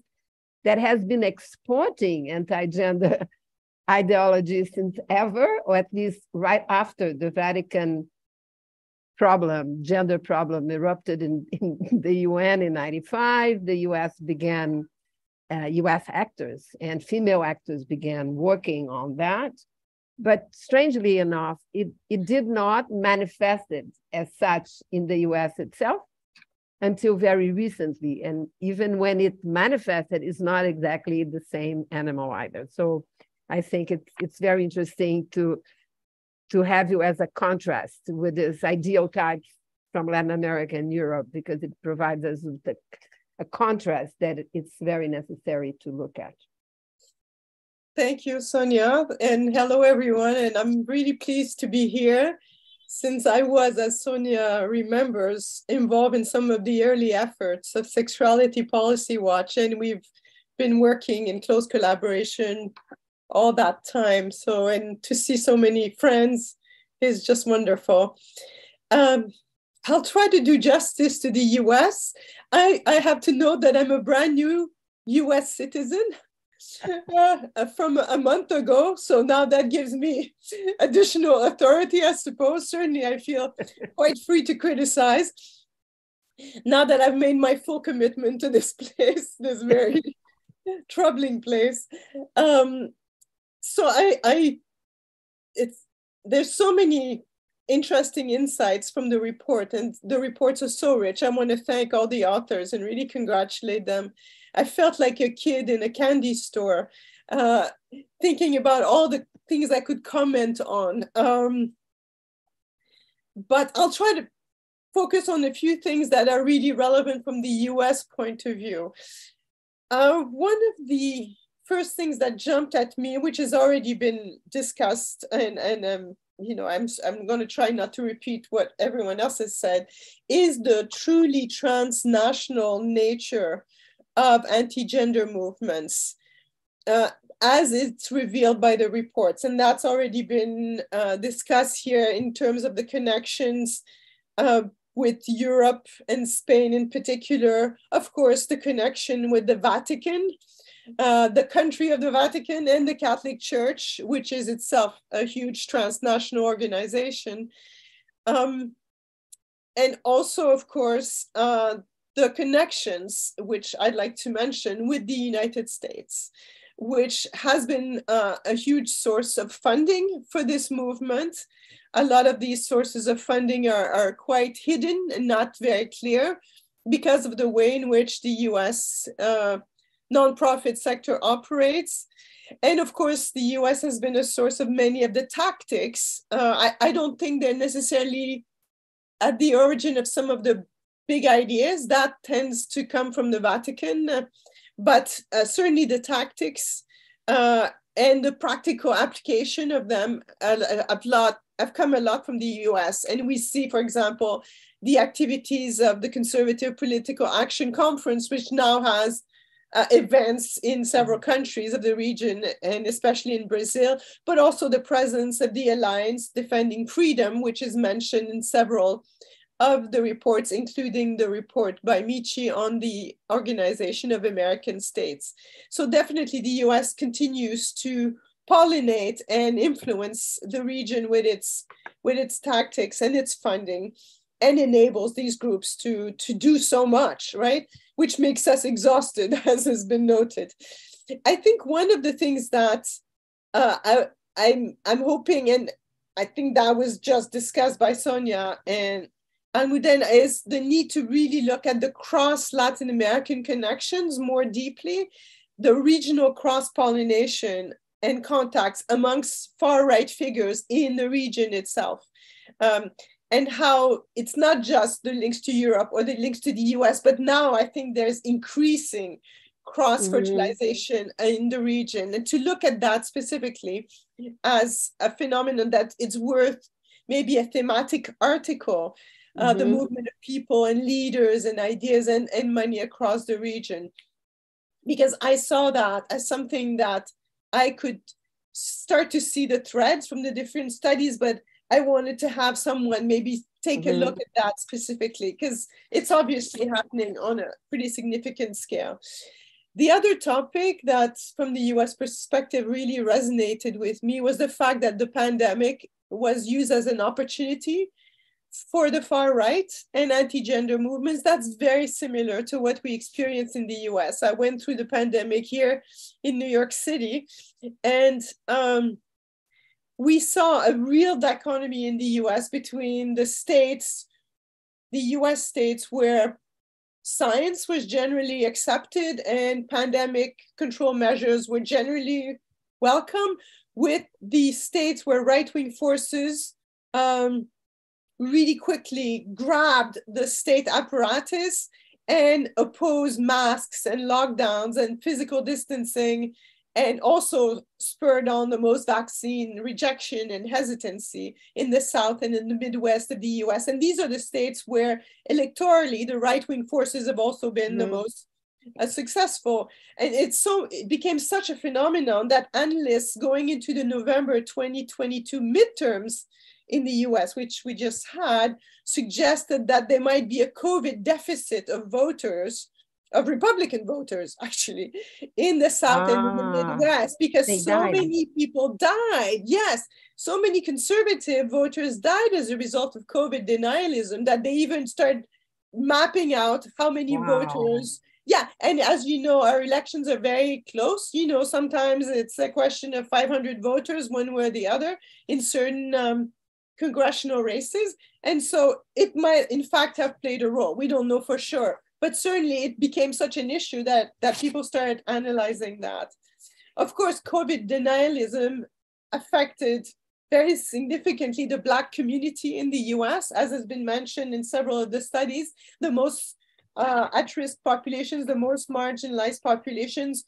that has been exporting anti-gender ideology since ever, or at least right after the Vatican gender problem erupted in the UN in 95. The US began, US actors and female actors began working on that. But strangely enough, it did not manifest it as such in the US itself until very recently. And even when it manifested, it's not exactly the same animal either. So I think it's very interesting to have you as a contrast with this ideal types from Latin America and Europe, because it provides us with a contrast that it's very necessary to look at. Thank you, Sonia, and hello, everyone. And I'm really pleased to be here, since I was, as Sonia remembers, involved in some of the early efforts of Sexuality Policy Watch, and we've been working in close collaboration all that time. So, and to see so many friends is just wonderful. I'll try to do justice to the US. I have to note that I'm a brand new US citizen. From a month ago. So now that gives me additional authority, I suppose. Certainly I feel quite free to criticize now that I've made my full commitment to this place, this very troubling place. So there's so many interesting insights from the report, and the reports are so rich. I want to thank all the authors and really congratulate them. I felt like a kid in a candy store, thinking about all the things I could comment on. But I'll try to focus on a few things that are really relevant from the US point of view. One of the first things that jumped at me, which has already been discussed, and you know, I'm going to try not to repeat what everyone else has said, is the truly transnational nature of anti-gender movements, as it's revealed by the reports. And that's already been discussed here in terms of the connections with Europe and Spain in particular. Of course, the connection with the Vatican, the country of the Vatican, and the Catholic Church, which is itself a huge transnational organization. And also, of course, the connections, which I'd like to mention, with the United States, which has been a huge source of funding for this movement. A lot of these sources of funding are quite hidden and not very clear because of the way in which the US nonprofit sector operates. And of course, the US has been a source of many of the tactics. I don't think they're necessarily at the origin of some of the big ideas. That tends to come from the Vatican, but certainly the tactics and the practical application of them have come a lot from the US. And we see, for example, the activities of the Conservative Political Action Conference, which now has events in several countries of the region, and especially in Brazil, but also the presence of the Alliance Defending Freedom, which is mentioned in several of the reports, including the report by Michi on the Organization of American States. So definitely the US continues to pollinate and influence the region with its tactics and its funding, and enables these groups to do so much, right? Which makes us exhausted, as has been noted. I think one of the things that I'm hoping, and I think that was just discussed by Sonia and Almudena, is the need to really look at the cross-Latin American connections more deeply, the regional cross-pollination and contacts amongst far-right figures in the region itself. And how it's not just the links to Europe or the links to the US, but now I think there's increasing cross-fertilization in the region. And to look at that specifically as a phenomenon that it's worth maybe a thematic article, the movement of people and leaders and ideas and money across the region. Because I saw that as something that I could start to see the threads from the different studies, but I wanted to have someone maybe take a look at that specifically, because it's obviously happening on a pretty significant scale. The other topic that from the US perspective really resonated with me was the fact that the pandemic was used as an opportunity for the far right and anti-gender movements. That's very similar to what we experienced in the US. I went through the pandemic here in New York City, and we saw a real dichotomy in the US between the states, the US states where science was generally accepted and pandemic control measures were generally welcome, with the states where right-wing forces really quickly grabbed the state apparatus and opposed masks and lockdowns and physical distancing, and also spurred on the most vaccine rejection and hesitancy in the South and in the Midwest of the US. And these are the states where electorally the right-wing forces have also been the most successful. And it became such a phenomenon that analysts going into the November 2022 midterms in the US, which we just had, suggested that there might be a COVID deficit of voters, of Republican voters, actually, in the South and in the Midwest, because many people died. Yes, so many conservative voters died as a result of COVID denialism that they even started mapping out how many voters. Yeah, and as you know, our elections are very close. You know, sometimes it's a question of 500 voters, one way or the other, in certain congressional races. And so it might, in fact, have played a role. We don't know for sure. But certainly it became such an issue that people started analyzing that. Of course, COVID denialism affected very significantly the Black community in the US, as has been mentioned in several of the studies. The most at-risk populations, the most marginalized populations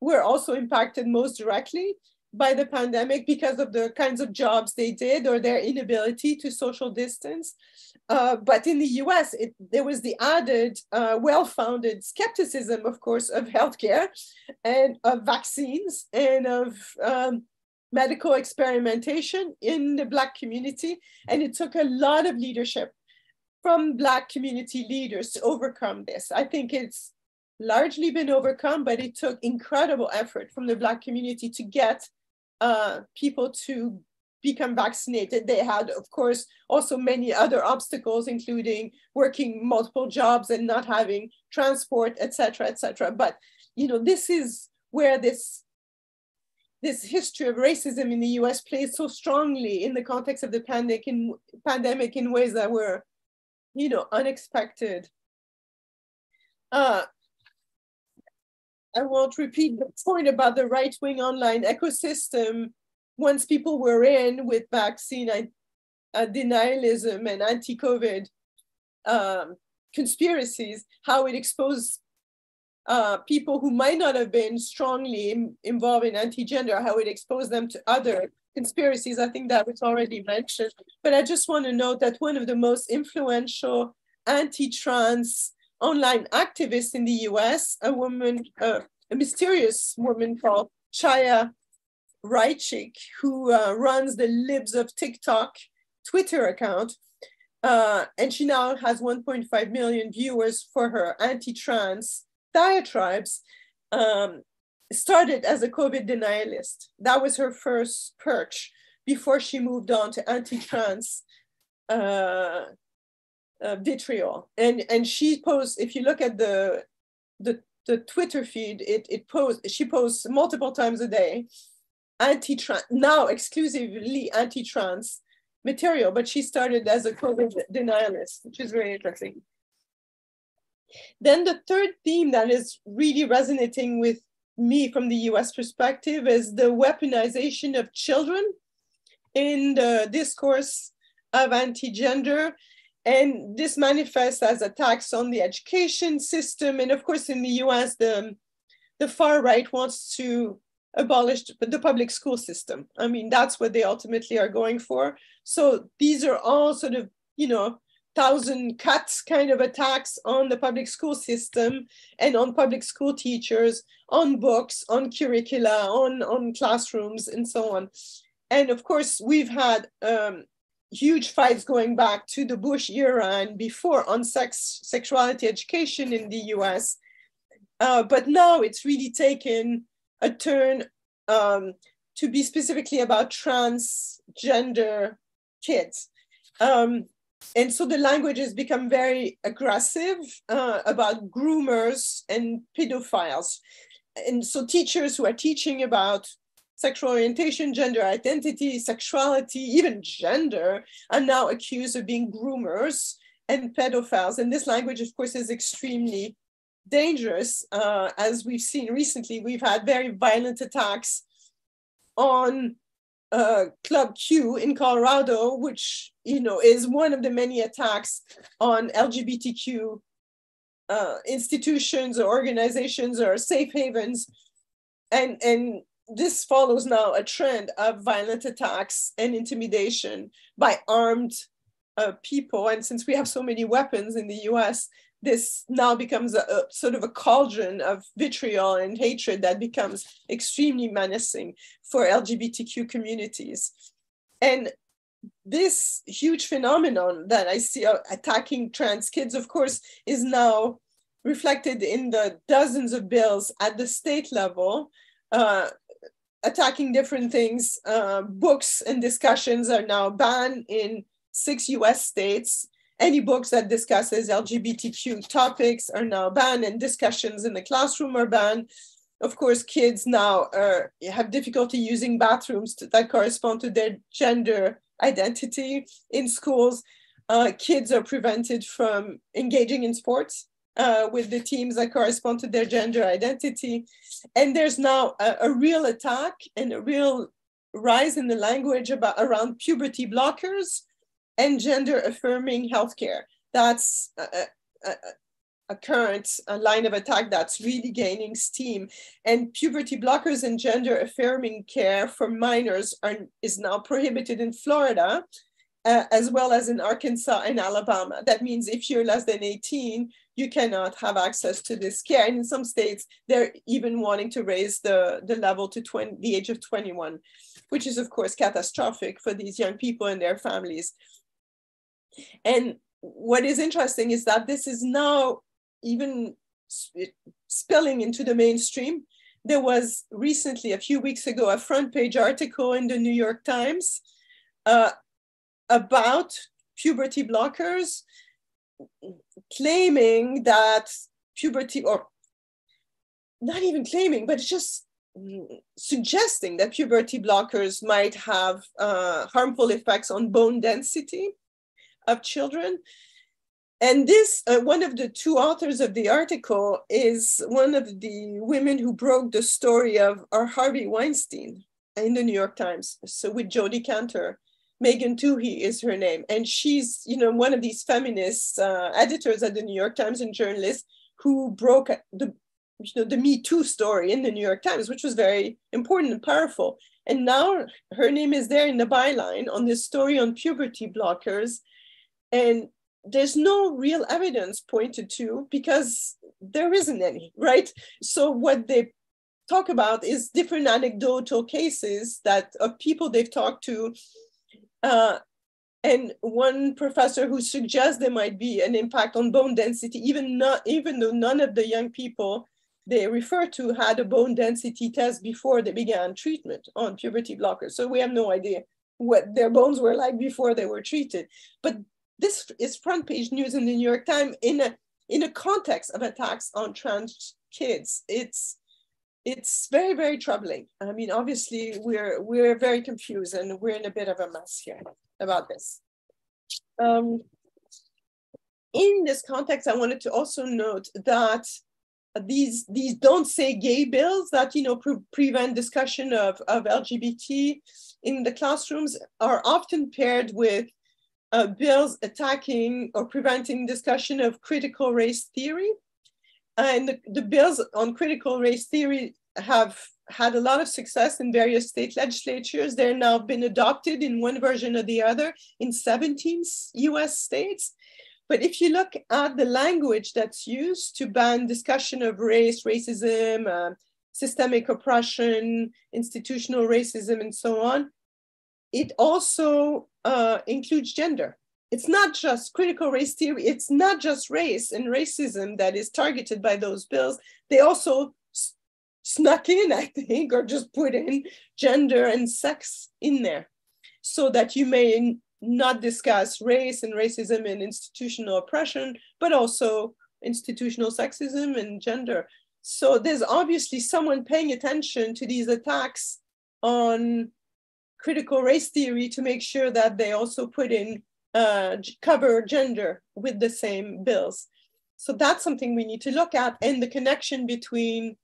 were also impacted most directly by the pandemic because of the kinds of jobs they did or their inability to social distance. But in the US, there was the added well-founded skepticism, of course, of healthcare and of vaccines and of medical experimentation in the Black community. And it took a lot of leadership from Black community leaders to overcome this. I think it's largely been overcome, but it took incredible effort from the Black community to get people to become vaccinated. They had, of course, also many other obstacles, including working multiple jobs and not having transport, et cetera, et cetera. But, you know, this is where this history of racism in the US plays so strongly in the context of the pandemic in ways that were, you know, unexpected. I won't repeat the point about the right-wing online ecosystem. Once people were in with vaccine denialism and anti-COVID conspiracies, how it exposed people who might not have been strongly involved in anti-gender, how it exposed them to other conspiracies. I think that was already mentioned. But I just want to note that one of the most influential anti-trans online activists in the US, a woman, a mysterious woman called Chaya Raichik, who runs the Libs of TikTok Twitter account, and she now has 1.5 million viewers for her anti-trans diatribes, started as a COVID denialist. That was her first perch before she moved on to anti-trans vitriol. And she posts, if you look at the Twitter feed, she posts multiple times a day, anti-trans, now exclusively anti-trans material, but she started as a COVID denialist, which is very interesting. Then the third theme that is really resonating with me from the US perspective is the weaponization of children in the discourse of anti-gender. And this manifests as attacks on the education system. And of course, in the US, the far right wants to abolish the public school system. I mean, that's what they ultimately are going for. So these are all sort of, you know, 1,000 cuts kind of attacks on the public school system and on public school teachers, on books, on curricula, on classrooms, and so on. And of course, we've had huge fights going back to the Bush era and before on sexuality education in the US. But now it's really taken a turn to be specifically about transgender kids. And so the language has become very aggressive about groomers and pedophiles. And so teachers who are teaching about sexual orientation, gender identity, sexuality, even gender, are now accused of being groomers and pedophiles. And this language, of course, is extremely dangerous. As we've seen recently, we've had very violent attacks on Club Q in Colorado, which is one of the many attacks on LGBTQ institutions or organizations or safe havens. And this follows now a trend of violent attacks and intimidation by armed people. And since we have so many weapons in the US, this now becomes a sort of a cauldron of vitriol and hatred that becomes extremely menacing for LGBTQ communities. And this huge phenomenon that I see attacking trans kids, of course, is now reflected in the dozens of bills at the state level, attacking different things. Books and discussions are now banned in 6 US states. Any books that discusses LGBTQ topics are now banned, and discussions in the classroom are banned. Of course, kids now have difficulty using bathrooms that correspond to their gender identity in schools. Kids are prevented from engaging in sports with the teams that correspond to their gender identity. And there's now a real attack and a real rise in the language around puberty blockers and gender affirming healthcare. That's a current line of attack that's really gaining steam. And puberty blockers and gender affirming care for minors is now prohibited in Florida, as well as in Arkansas and Alabama. That means if you're less than 18, you cannot have access to this care. And in some states, they're even wanting to raise the level to the age of 21, which is of course catastrophic for these young people and their families. And what is interesting is that this is now even spilling into the mainstream. There was recently, a few weeks ago, a front page article in the New York Times about puberty blockers, claiming that puberty, or not even claiming, but just suggesting that puberty blockers might have harmful effects on bone density of children. And this, one of the two authors of the article is one of the women who broke the story of Harvey Weinstein in the New York Times. So with Jodi Kantor, Megan Twohey is her name. And she's, one of these feminist editors at the New York Times and journalists who broke the Me Too story in the New York Times, which was very important and powerful. And now her name is there in the byline on this story on puberty blockers. And there's no real evidence pointed to because there isn't any, right? So what they talk about is different anecdotal cases of people they've talked to. And one professor who suggests there might be an impact on bone density, even though none of the young people they refer to had a bone density test before they began treatment on puberty blockers. So we have no idea what their bones were like before they were treated. But this is front page news in the New York Times in a context of attacks on trans kids. It's very, very troubling. I mean, obviously we're very confused and we're in a bit of a mess here about this. In this context, I wanted to also note that these don't say gay bills that prevent discussion of LGBT in the classrooms are often paired with bills attacking or preventing discussion of critical race theory. And the bills on critical race theory have had a lot of success in various state legislatures. They're now been adopted in one version or the other in 17 US states. But if you look at the language that's used to ban discussion of race, racism, systemic oppression, institutional racism, and so on, it also includes gender. It's not just critical race theory, it's not just race and racism that is targeted by those bills. They also snuck in, I think, or just put in gender and sex in there so that you may not discuss race and racism and institutional oppression, but also institutional sexism and gender. So there's obviously someone paying attention to these attacks on critical race theory to make sure that they also put in cover gender with the same bills. So that's something we need to look at, and the connection between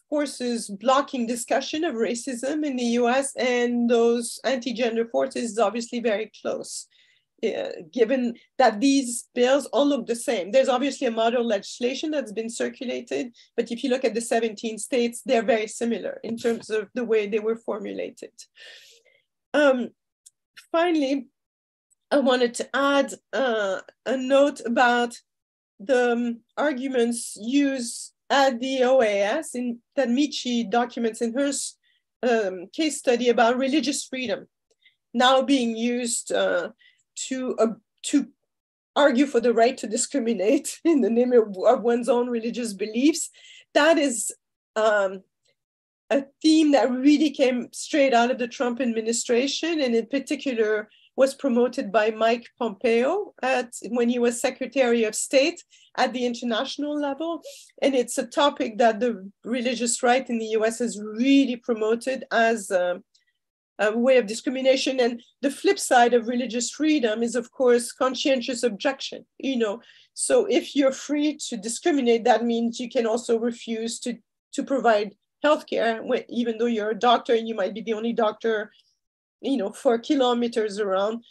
forces blocking discussion of racism in the US and those anti-gender forces is obviously very close, given that these bills all look the same. There's obviously a model legislation that's been circulated, but if you look at the 17 states, they're very similar in terms of the way they were formulated. Finally, I wanted to add a note about the arguments used at the OAS that Michi documents in her case study about religious freedom, now being used to argue for the right to discriminate in the name of one's own religious beliefs. That is a theme that really came straight out of the Trump administration, and in particular was promoted by Mike Pompeo when he was Secretary of State at the international level. And it's a topic that the religious right in the US has really promoted as a way of discrimination. And the flip side of religious freedom is, of course, conscientious objection. So if you're free to discriminate, that means you can also refuse to provide healthcare, even though you're a doctor and you might be the only doctor 4 kilometers around.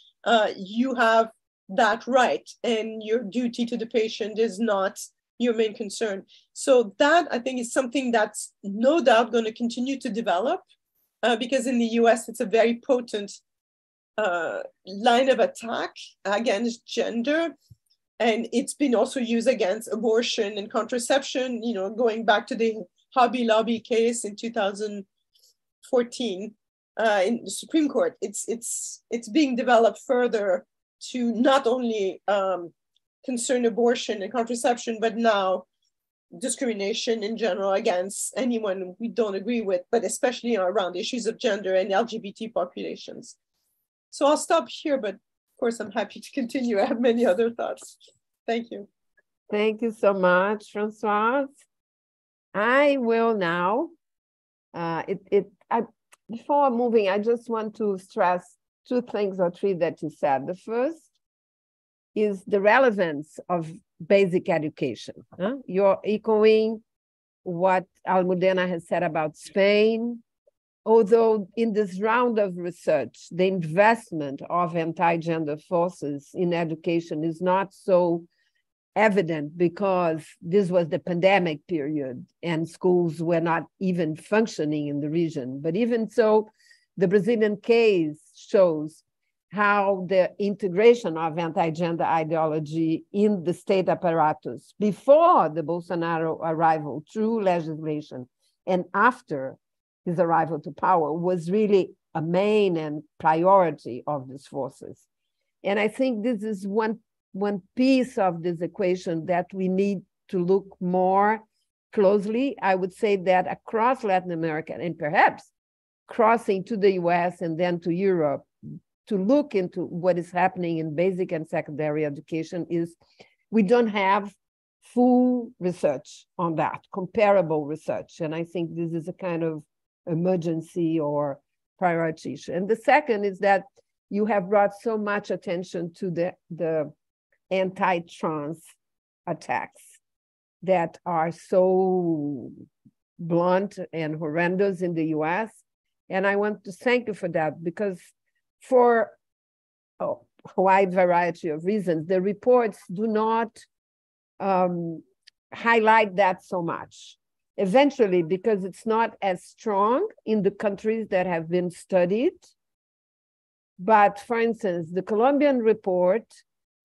You have that right, and your duty to the patient is not your main concern. So that, I think, is something that's no doubt going to continue to develop, because in the US, it's a very potent line of attack against gender. And it's been also used against abortion and contraception, going back to the Hobby Lobby case in 2014 in the Supreme Court. It's being developed further to not only concern abortion and contraception, but now discrimination in general against anyone we don't agree with, but especially around issues of gender and LGBT populations. So I'll stop here, but of course I'm happy to continue. I have many other thoughts. Thank you. Thank you so much, Françoise. I will now, before moving, I just want to stress 2 things or 3 that you said. The first is the relevance of basic education. You're echoing what Almudena has said about Spain, although in this round of research, the investment of anti-gender forces in education is not so evident because this was the pandemic period and schools were not even functioning in the region. But even so, the Brazilian case shows how the integration of anti-gender ideology in the state apparatus before the Bolsonaro arrival through legislation and after his arrival to power was really a main and priority of these forces. And I think this is one piece of this equation that we need to look more closely. I would say that across Latin America and perhaps crossing to the US and then to Europe, to look into what is happening in basic and secondary education is we don't have full research on that, comparable research. And I think this is a kind of emergency or priority issue. And the second is that you have brought so much attention to the anti-trans attacks that are so blunt and horrendous in the US. And I want to thank you for that, because for a wide variety of reasons, the reports do not highlight that so much. Eventually, because it's not as strong in the countries that have been studied. But for instance, the Colombian report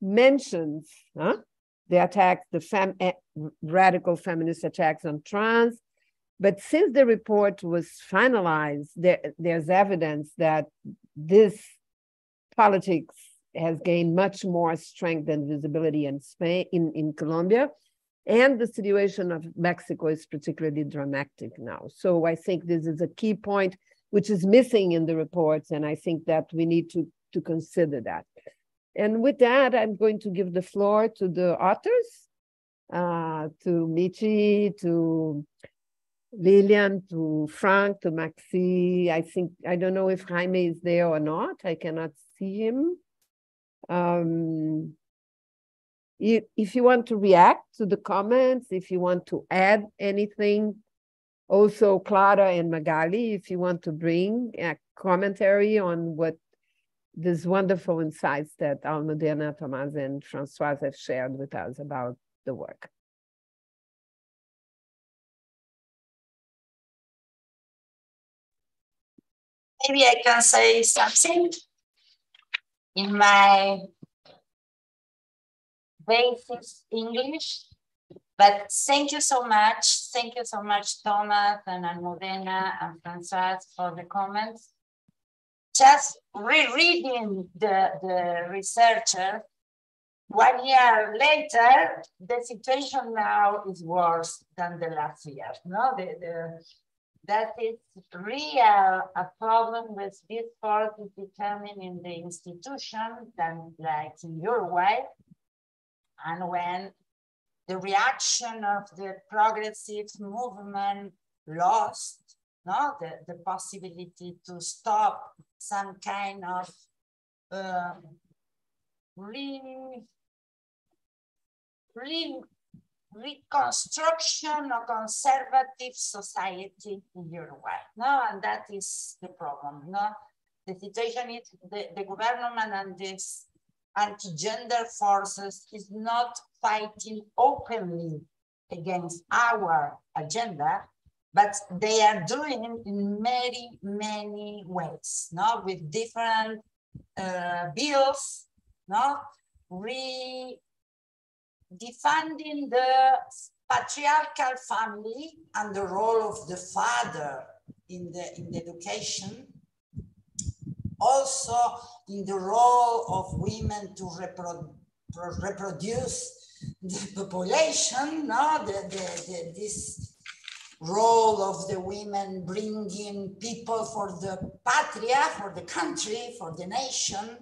mentions the attacks, the radical feminist attacks on trans. But since the report was finalized, there's evidence that this politics has gained much more strength and visibility in Spain, in Colombia, and the situation of Mexico is particularly dramatic now. So I think this is a key point which is missing in the reports, and I think that we need to consider that. And with that, I'm going to give the floor to the authors, to Michi, to Lilian, to Frank, to Maxi. I don't know if Jaime is there or not. I cannot see him. If you want to react to the comments, if you want to add anything, also Clara and Magali, if you want to bring a commentary on what these wonderful insights that Almudena, Tomás, and Françoise have shared with us about the work. Maybe I can say something in my basic English, but thank you so much. Thank you so much, Tomás and Almudena and Françoise for the comments. Just rereading the researcher, 1 year later, the situation now is worse than the last year. No, that is really a problem with this part is determined in the institution than like in Uruguay. And when the reaction of the progressive movement lost the possibility to stop some kind of reconstruction of conservative society in Uruguay. No, and that is the problem. No, the situation is the government and this anti-gender forces is not fighting openly against our agenda, but they are doing it in many, many ways, no? With different bills, no? Defending the patriarchal family and the role of the father in the education, also in the role of women to reproduce the population, no? This role of the women bringing people for the patria, for the country, for the nation,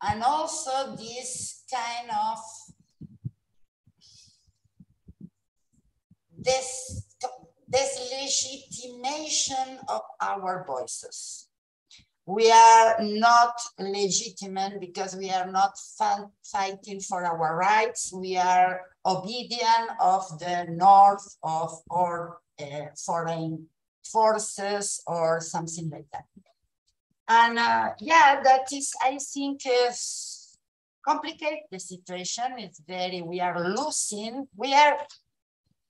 and also this kind of legitimation of our voices. We are not legitimate because we are not fighting for our rights. We are obedient of the north of or foreign forces or something like that. And yeah, that is, I think, complicate the situation. It's we are losing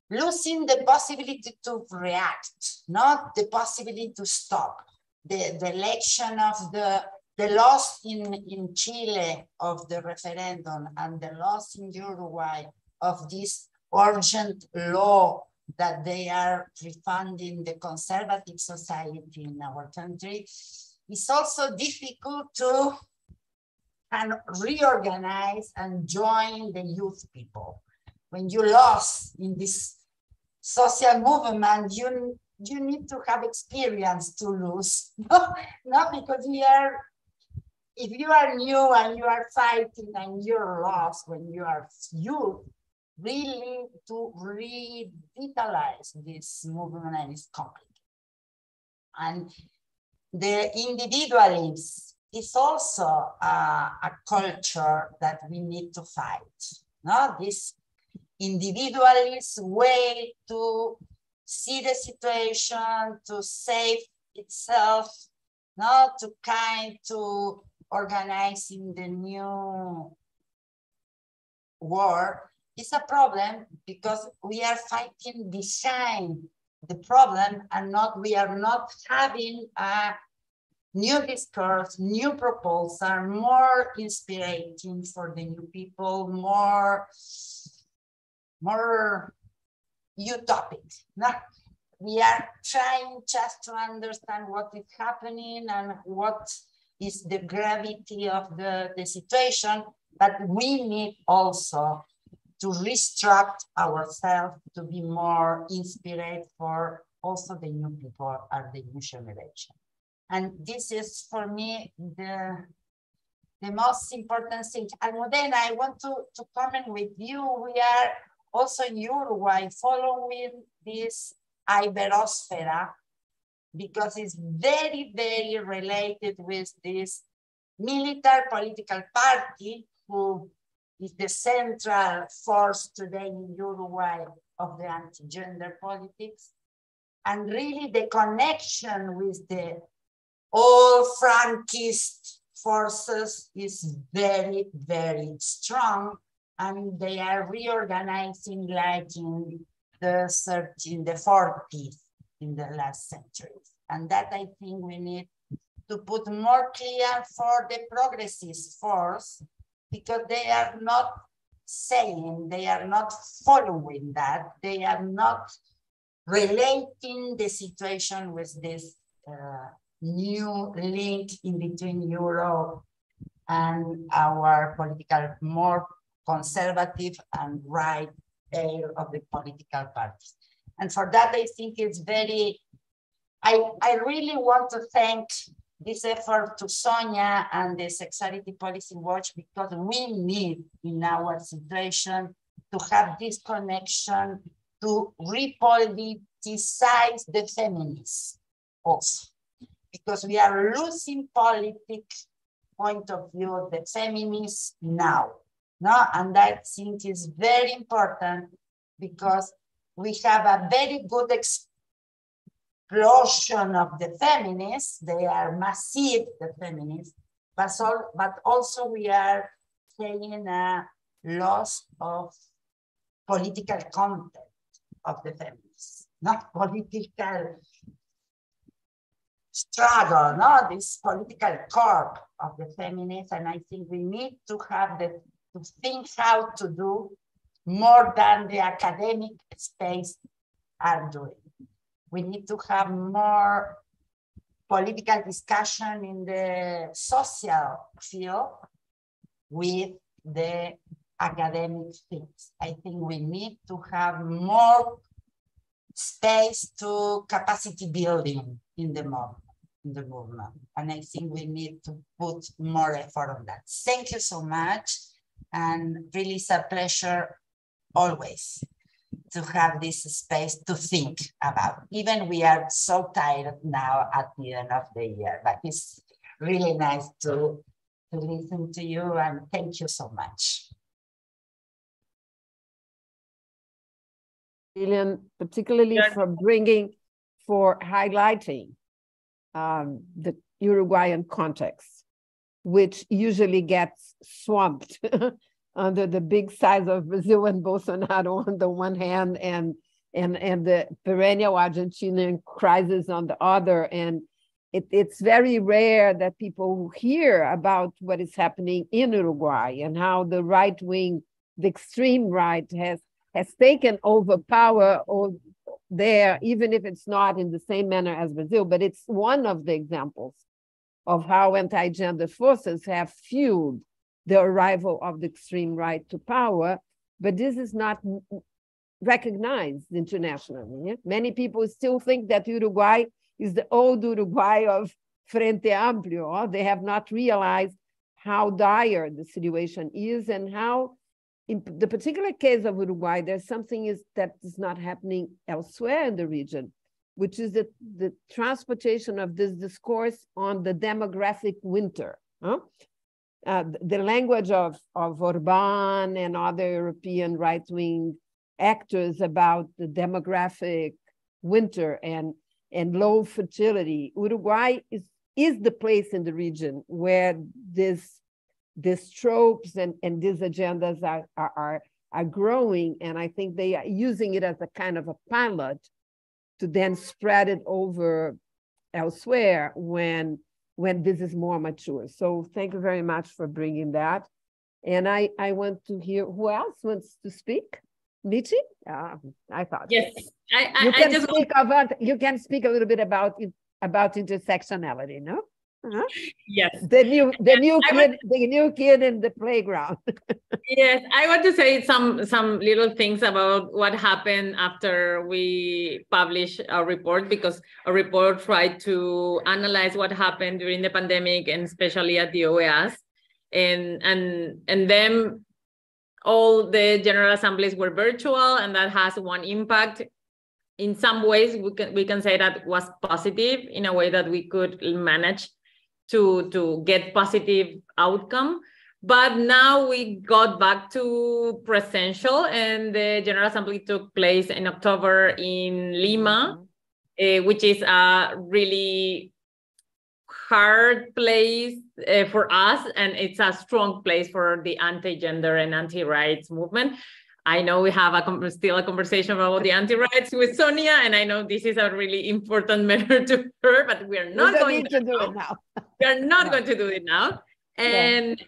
the possibility to react, not the possibility to stop. The election of the loss in Chile of the referendum and the loss in Uruguay of this urgent law that they are refunding the conservative society in our country is also difficult to reorganize and join the youth people. When you lost in this social movement, you need to have experience to lose. Not because if you are new and you are fighting and you're lost when you are youth, really to revitalize this movement is complicated. And the individualism is also a culture that we need to fight. No? This individualist way to see the situation, to save itself, not to organizing the new war is a problem because we are fighting behind the problem and we are not having a new discourse, new proposals are more inspiring for the new people, more utopic. No? We are trying just to understand what is happening and what is the gravity of the situation, but we need also to restructure ourselves to be more inspired for also the new people or the new generation. And this is for me the most important thing. Almudena, I want to comment with you. We are also in Uruguay following this Iberosphere because it's very, very related with this military political party who is the central force today in Uruguay of the anti-gender politics. And really the connection with the all Franquist forces is very, very strong. And they are reorganizing like in the 40s in the last centuries. And that I think we need to put more clear for the progressist force, because they are not saying, they are not following that, they are not relating the situation with this new link in between Europe and our political, more conservative and right air of the political parties. And for that, I think it's very, I really want to thank this effort to Sonia and the Sexuality Policy Watch, because we need in our situation to have this connection to repoliticize the feminists also, because we are losing politic point of view of the feminists now. No? And I think is very important because we have a very good explosion of the feminists. They are massive, the feminists, but also we are saying a loss of political content of the feminists, not political struggle, no, this political core of the feminists. And I think we need to have to think how to do more than the academic space are doing. We need to have more political discussion in the social field with the academic fields. I think we need to have more space to capacity building in the movement. And I think we need to put more effort on that. Thank you so much. And really it's a pleasure always to have this space to think about. Even we are so tired now at the end of the year, but it's really nice to listen to you, and thank you so much. Lilian, particularly for highlighting the Uruguayan context, which usually gets swamped under the big size of Brazil and Bolsonaro on the one hand, and the perennial Argentinian crisis on the other. And it's very rare that people hear about what is happening in Uruguay and how the right wing, the extreme right, has taken over power there, even if it's not in the same manner as Brazil, but it's one of the examples of how anti-gender forces have fueled the arrival of the extreme right to power. But this is not recognized internationally. Yeah? Many people still think that Uruguay is the old Uruguay of Frente Amplio. They have not realized how dire the situation is, and how, in the particular case of Uruguay, there's something that is not happening elsewhere in the region, which is the transportation of this discourse on the demographic winter. Huh? The language of Orbán and other European right-wing actors about the demographic winter and low fertility. Uruguay is the place in the region where these tropes and these agendas are growing, and I think they are using it as a kind of a pilot to then spread it over elsewhere when when this is more mature. So thank you very much for bringing that. And I want to hear who else wants to speak. Michi? I thought. Yes, You can speak a little bit about intersectionality, no? Uh-huh. Yes. The new kid in the playground. Yes, I want to say some little things about what happened after we published our report, because our report tried to analyze what happened during the pandemic, and especially at the OAS, and then all the General Assemblies were virtual, and that has one impact. In some ways, we can say that was positive in a way that we could manage to get positive outcome. But now we got back to presential, and the General Assembly took place in October in Lima, which is a really hard place for us, and it's a strong place for the anti-gender and anti-rights movement. I know we have still a conversation about the anti-rights with Sonia, and I know this is a really important matter to her, but we are not going to do it now. We are not going to do it now. And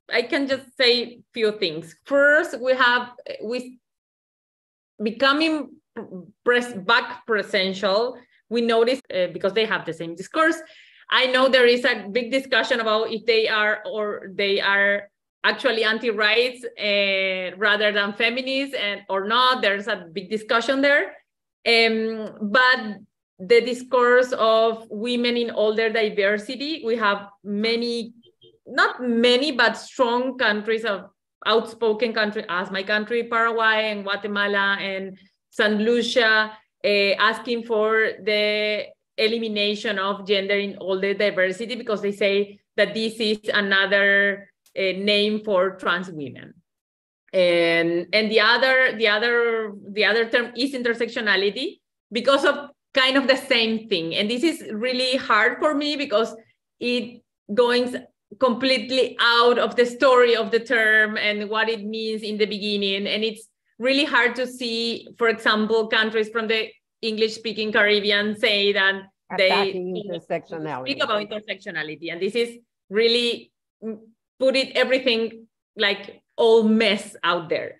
I can just say a few things. First, we becoming back presential. We noticed because they have the same discourse. I know there is a big discussion about if they are actually anti-rights rather than feminists or not. There's a big discussion there. But the discourse of women in all their diversity, we have not many, but strong countries of outspoken countries, as my country, Paraguay and Guatemala and St. Lucia, asking for the elimination of gender in all their diversity, because they say that this is another name for trans women. And the other term is intersectionality, because of kind of the same thing. And this is really hard for me because it goes completely out of the story of the term and what it means in the beginning. And it's really hard to see, for example, countries from the English-speaking Caribbean say that they speak about intersectionality. And this is really everything like all mess out there.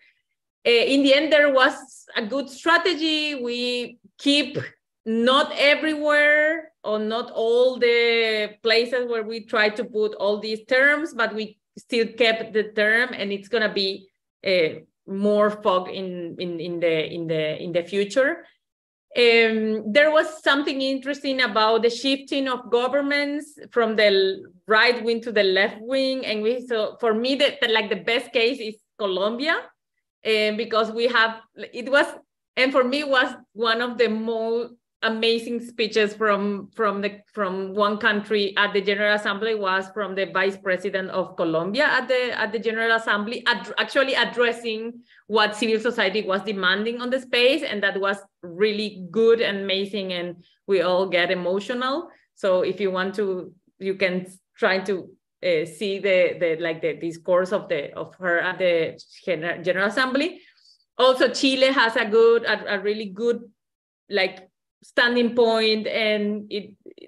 In the end, there was a good strategy. We keep not everywhere or not all the places where we try to put all these terms, but we still kept the term, and it's gonna be more fog in the future. There was something interesting about the shifting of governments from the right wing to the left wing, and so for me the best case is Colombia, because for me was one of the most amazing speeches from one country at the General Assembly was from the Vice President of Colombia at the General Assembly, actually addressing what civil society was demanding on the space, and that was really good and amazing, and we all get emotional. So if you want to, you can try to see the discourse of her at the General Assembly. Also, Chile has a really good standing point, and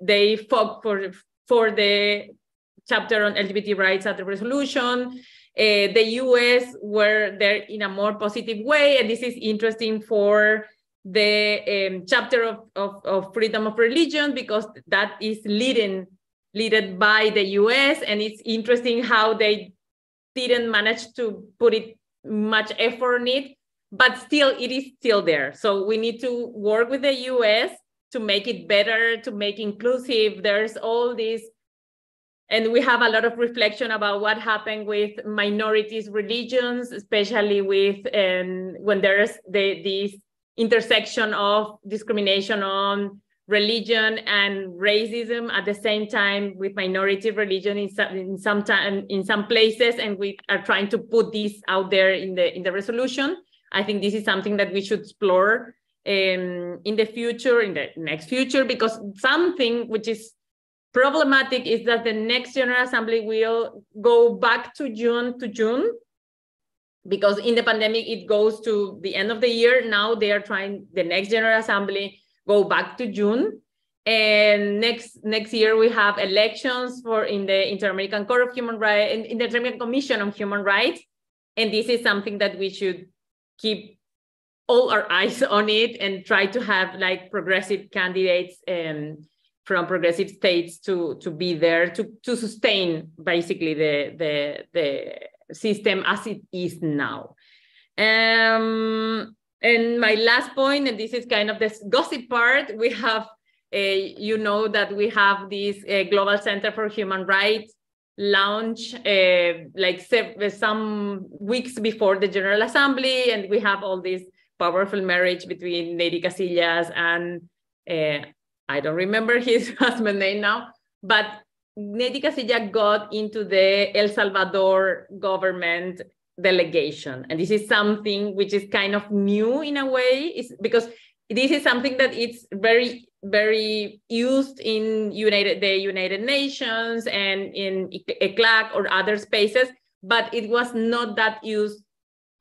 they fought for the chapter on LGBT rights at the resolution. The US were there in a more positive way, and this is interesting for the chapter of freedom of religion, because that is led by the US, and it's interesting how they didn't manage to put it much effort in it, but still it is still there. So we need to work with the US to make it better, to make inclusive. There's all this, and we have a lot of reflection about what happened with minorities religions, especially with when there's this intersection of discrimination on religion and racism at the same time with minority religion in some places, and we are trying to put this out there in the resolution. I think this is something that we should explore in the next future, because something which is problematic is that the next General Assembly will go back to June, because in the pandemic it goes to the end of the year. Now they are trying the next General Assembly go back to June, And next year we have elections in the Inter-American Court of Human Rights, in the Inter-American Commission on Human Rights. And this is something that we should keep all our eyes on it and try to have like progressive candidates from progressive states to be there to sustain basically the system as it is now. And my last point, and this is kind of the gossip part, we have, you know that we have this Global Center for Human Rights launch like some weeks before the General Assembly, and we have all this powerful marriage between Neidy Casillas and I don't remember his husband's name now, but Neidy Casillas got into the El Salvador government delegation. And this is something which is kind of new in a way, because this is something that it's very, very used in the United Nations and in ECLAC or other spaces, but it was not that used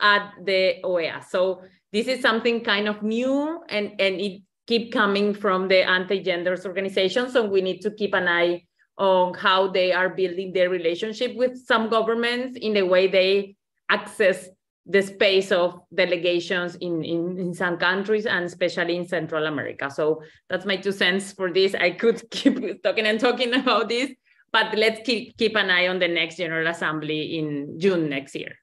at the OEA. So this is something kind of new, and it keep coming from the anti-genders organization. So we need to keep an eye on how they are building their relationship with some governments in the way they access the space of delegations in some countries, and especially in Central America. So that's my 2 cents for this. I could keep talking and talking about this, but let's keep an eye on the next General Assembly in June next year.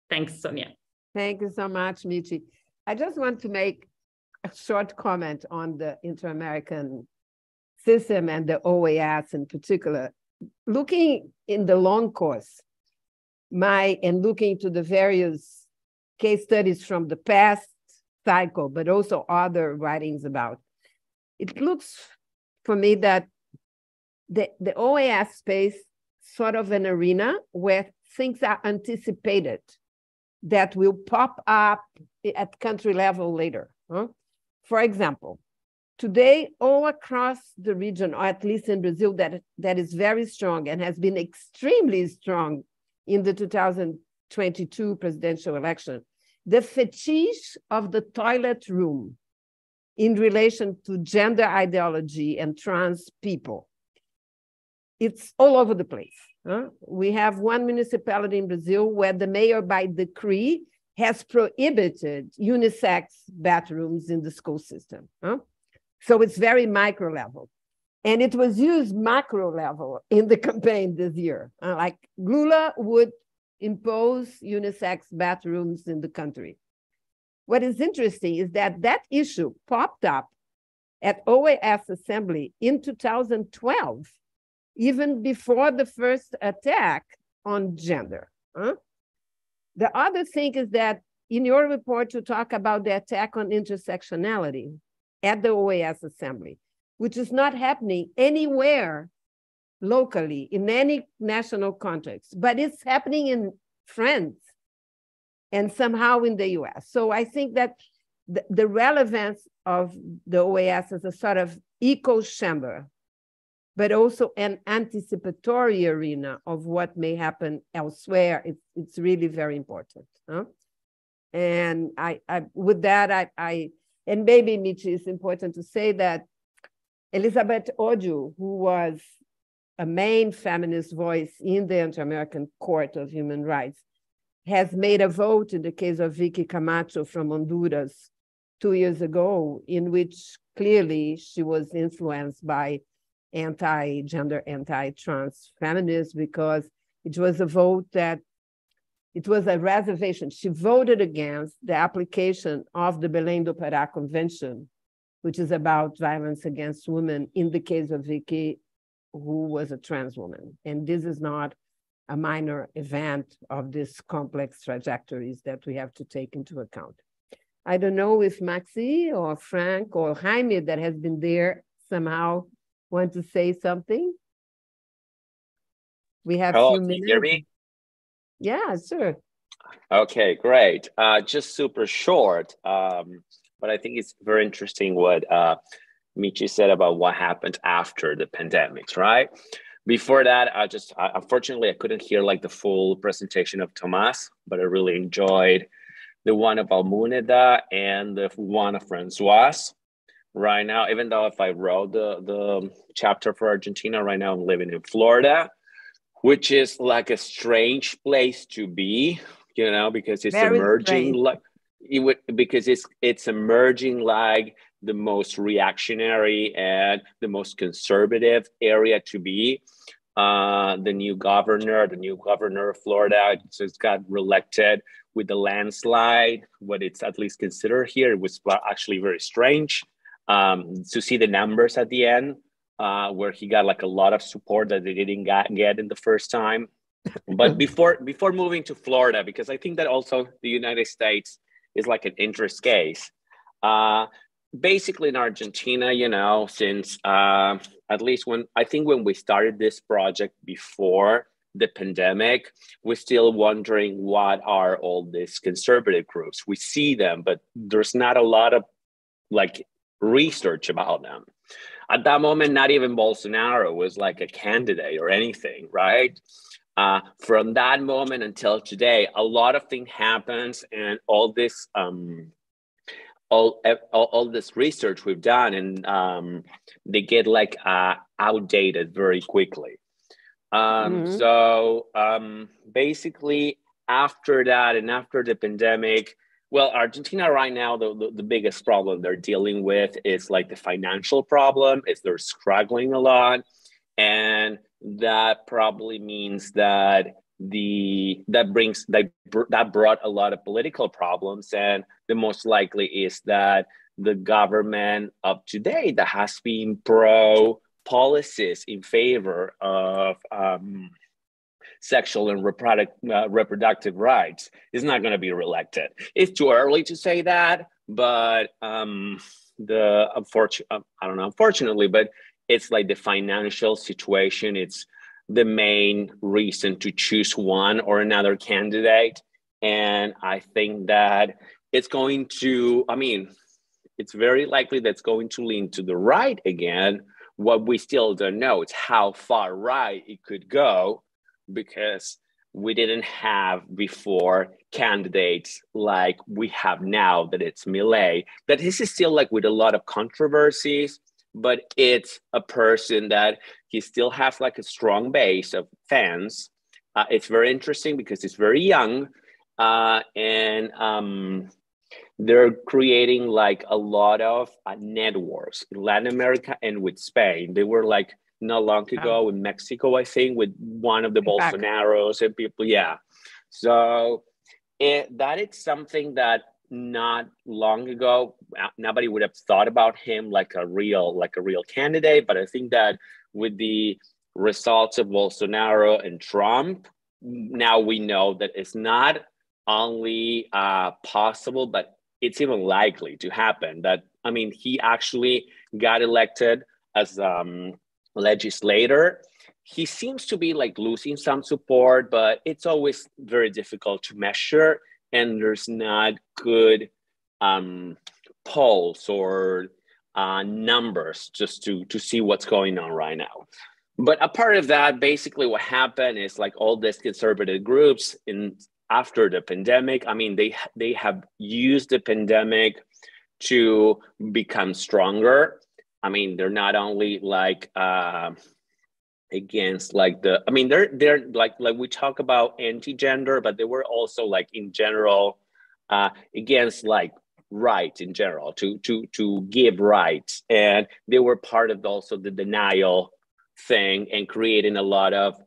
Thanks, Sonia. Thank you so much, Michi. I just want to make a short comment on the Inter-American system and the OAS in particular. Looking in the long course, and looking to the various case studies from the past cycle, but also other writings about, it looks for me that the OAS space sort of an arena where things are anticipated that will pop up at country level later. For example, today, all across the region, or at least in Brazil, that is very strong and has been extremely strong in the 2022 presidential election, the fetish of the toilet room in relation to gender ideology and trans people. It's all over the place. We have one municipality in Brazil where the mayor, by decree, has prohibited unisex bathrooms in the school system. So it's very micro level. And it was used macro level in the campaign this year. Like Lula would impose unisex bathrooms in the country. What is interesting is that issue popped up at OAS Assembly in 2012, even before the first attack on gender. The other thing is that in your report, you talk about the attack on intersectionality at the OAS Assembly, which is not happening anywhere locally in any national context, but it's happening in France and somehow in the US. So I think that the relevance of the OAS as a sort of echo chamber, but also an anticipatory arena of what may happen elsewhere, it's really very important. And with that, and maybe, Michi, it's important to say that Elizabeth Odio, who was a main feminist voice in the Inter-American Court of Human Rights, has made a vote in the case of Vicky Camacho from Honduras 2 years ago, in which clearly she was influenced by anti-gender, anti-trans feminists, because it was a vote that, it was a reservation. She voted against the application of the Belém do Pará Convention, which is about violence against women, in the case of Vicky, who was a trans woman. And this is not a minor event of these complex trajectories that we have to take into account. I don't know if Maxi or Frank or Jaime, that has been there, somehow want to say something. We have a few minutes. Can you hear me? Yeah, sure. Okay, great. Just super short, but I think it's very interesting what Michi said about what happened after the pandemics, right? Before that, unfortunately, I couldn't hear like the full presentation of Tomás, but I really enjoyed the one of Almuneda and the one of Françoise. right now, even though if I wrote the chapter for Argentina, right now I'm living in Florida, which is like a strange place to be, you know, because it's Very emerging strange. like because it's emerging like the most reactionary and the most conservative area to be. The new governor of Florida just got reelected with the landslide. What it's at least considered here, it was actually very strange to see the numbers at the end, where he got like a lot of support that they didn't get in the first time. But before moving to Florida, because I think that also the United States is like an interest case. Basically in Argentina, you know, since at least when we started this project before the pandemic, we're still wondering what are all these conservative groups. We see them, but there's not a lot of like research about them. At that moment, not even Bolsonaro was like a candidate or anything, right? From that moment until today, a lot of things happens, and all this all this research we've done, and they get like outdated very quickly. So basically, after that and after the pandemic, well, Argentina right now, the biggest problem they're dealing with is like the financial problem. Is they're struggling a lot, and that probably means that that brought a lot of political problems, and the most likely is that the government of today that has been pro policies in favor of sexual and reproductive rights is not going to be reelected. It's too early to say that, but unfortunately, but it's like the financial situation. It's the main reason to choose one or another candidate. And I think that it's going to, it's very likely that's going to lean to the right again. What we still don't know is how far right it could go, because we didn't have before candidates like we have now, that it's Milei, that this is still like with a lot of controversies, but it's a person that he still has like a strong base of fans. It's very interesting because he's very young, and they're creating like a lot of networks in Latin America and with Spain. They were like not long ago in Mexico, I think, with one of the Bolsonaros and people. Yeah. So that is something that not long ago, nobody would have thought about him like a real candidate. But I think that with the results of Bolsonaro and Trump, now we know that it's not only possible, but it's even likely to happen. That, he actually got elected as legislator. He seems to be like losing some support, but it's always very difficult to measure, and there's not good polls or numbers just to see what's going on right now. But a part of that, basically what happened is like all these conservative groups after the pandemic, they have used the pandemic to become stronger. They're not only like against like they're like we talk about anti-gender, but they were also like in general against like rights in general, to give rights, and they were part of also the denial thing and creating a lot of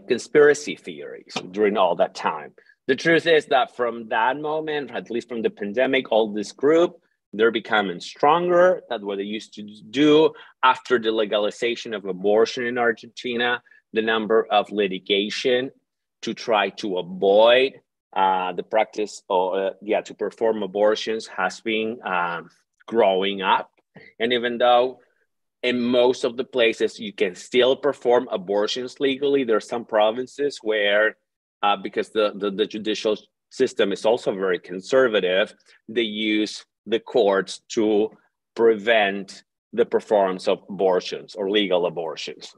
conspiracy theories during all that time. The truth is that from that moment, at least from the pandemic, all this group, they're becoming stronger than what they used to do. After the legalization of abortion in Argentina, the number of litigation to try to avoid the practice or to perform abortions has been growing up. And even though in most of the places you can still perform abortions legally, there are some provinces where, because the judicial system is also very conservative, they use the courts to prevent the performance of abortions or legal abortions.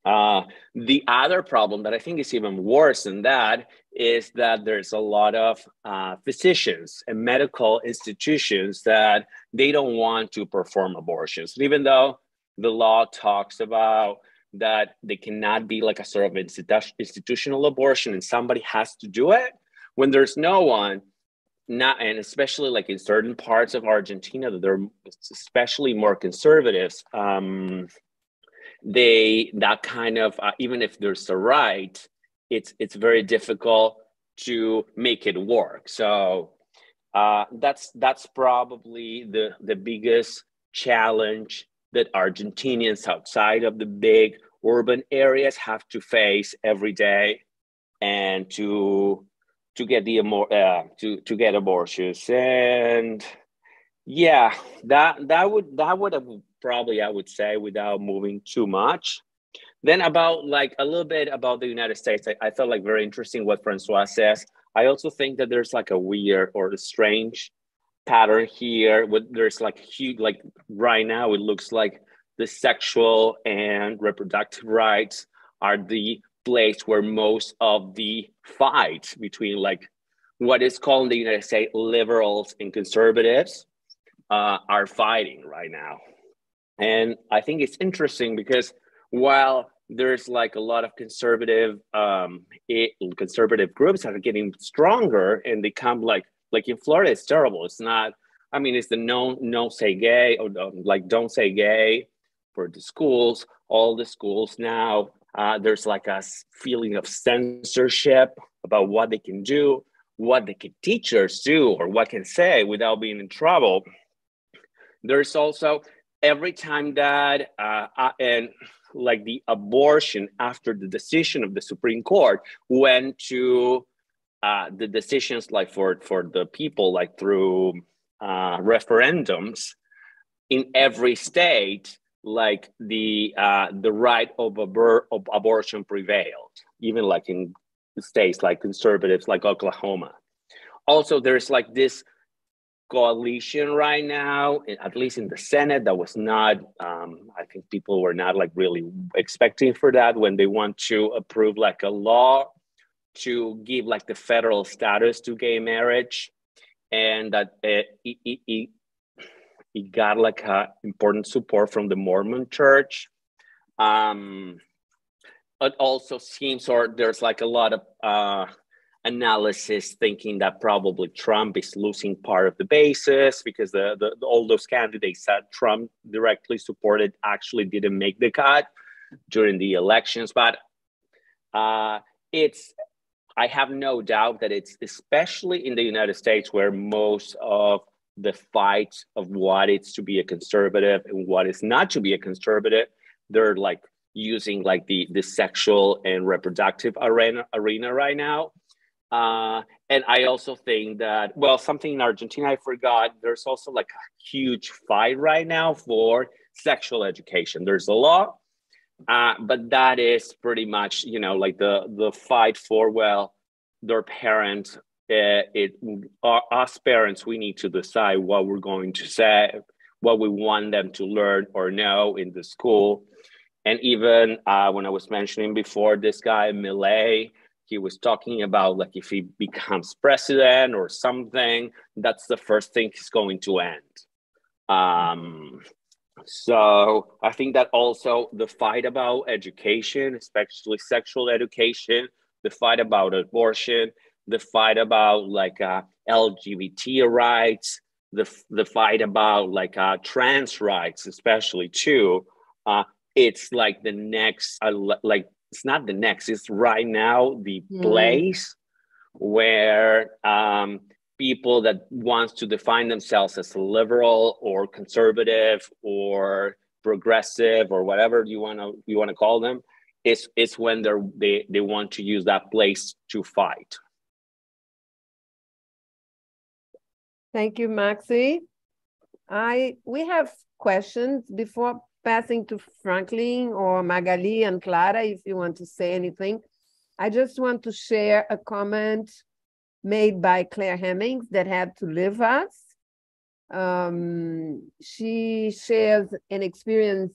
The other problem that I think is even worse than that is that there's a lot of physicians and medical institutions that they don't want to perform abortions, even though the law talks about that they cannot be like a sort of institutional abortion and somebody has to do it. When there's no one, not, and especially like in certain parts of Argentina that they're especially more conservatives, that kind of even if there's a right, it's very difficult to make it work. So that's probably the biggest challenge that Argentinians outside of the big urban areas have to face every day, and to get to get abortions. And yeah, that would have probably, I would say, without moving too much. Then about like a little bit about the United States, I felt like very interesting what Francois says. I also think that there's like a weird or a strange pattern here. There's like huge, like right now, it looks like the sexual and reproductive rights are the place where most of the fight between like what is called in the United States liberals and conservatives are fighting right now. And I think it's interesting because while there's like a lot of conservative groups that are getting stronger, and they come like in Florida, it's terrible. It's not, I mean, it's the no say gay, or like don't say gay for the schools. All the schools now, there's like a feeling of censorship about what they can do, what the teachers do, or what can say without being in trouble. There's also every time that and like the abortion after the decision of the Supreme Court went to the decisions like for the people, like through referendums in every state, like the right of abortion prevailed, even like in states like conservatives like Oklahoma. Also, there's like this coalition right now, at least in the Senate, that was not, I think people were not like really expecting for that, when they want to approve like a law to give like the federal status to gay marriage. And that it got like important support from the Mormon church. It also seems, or there's like a lot of analysis thinking that probably Trump is losing part of the basis, because all those candidates that Trump directly supported actually didn't make the cut during the elections. But I have no doubt that it's especially in the United States where most of the fight of what it's to be a conservative and what is not to be a conservative, they're like using like the sexual and reproductive arena right now. And I also think that, well, something in Argentina I forgot, there's also like a huge fight right now for sexual education. There's a law, but that is pretty much, you know, like the fight for, well, their parents, us parents, we need to decide what we're going to say, what we want them to learn or know in the school. And even when I was mentioning before, this guy, Milei, he was talking about like if he becomes president or something, that's the first thing he's going to end. So I think that also the fight about education, especially sexual education, the fight about abortion, the fight about like LGBT rights, the fight about like trans rights, especially too, it's like the next, like, it's not the next, it's right now the place where people that wants to define themselves as liberal or conservative or progressive or whatever you want to call them, it's when they want to use that place to fight. Thank you, Maxi. We have questions before passing to Franklin or Magali and Clara, if you want to say anything. I just want to share a comment made by Claire Hemmings that had to leave us. She shares an experience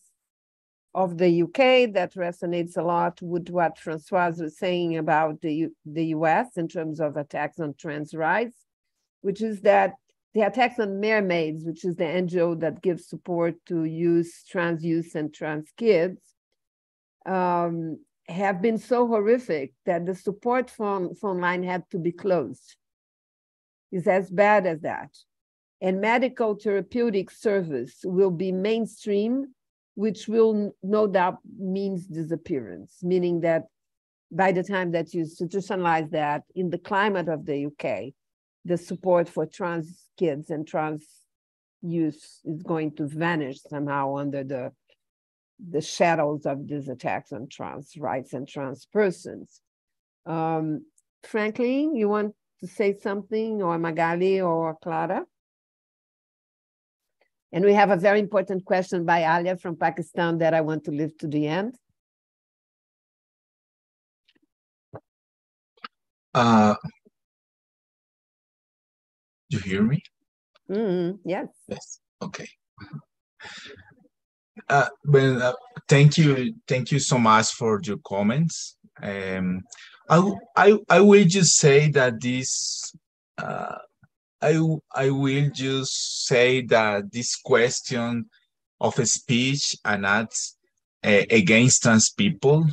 of the UK that resonates a lot with what Françoise was saying about the US in terms of attacks on trans rights, which is that the attacks on Mermaids, which is the NGO that gives support to trans youth and trans kids, have been so horrific that the support phone line had to be closed. It's as bad as that. And medical therapeutic service will be mainstream, which will no doubt means disappearance, meaning that by the time that you institutionalize that in the climate of the UK, the support for trans kids and trans youth is going to vanish somehow under the shadows of these attacks on trans rights and trans persons. Franklin, you want to say something, or Magali or Clara? And we have a very important question by Alia from Pakistan that I want to leave to the end. You hear me? Yes. Yes. Okay. Thank you so much for your comments. I will just say that this. I will just say that this question of speech and acts against trans people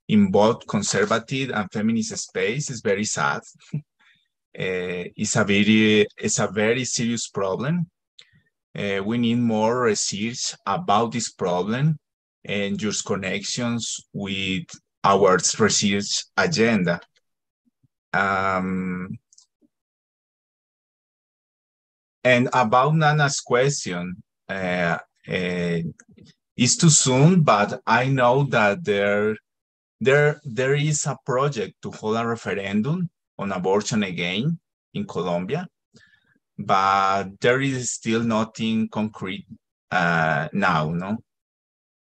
in both conservative and feminist space is very sad. It's a very serious problem. We need more research about this problem and your connections with our research agenda. And about Nana's question, it's too soon, but I know that there is a project to hold a referendum on abortion again in Colombia, but there is still nothing concrete now, no?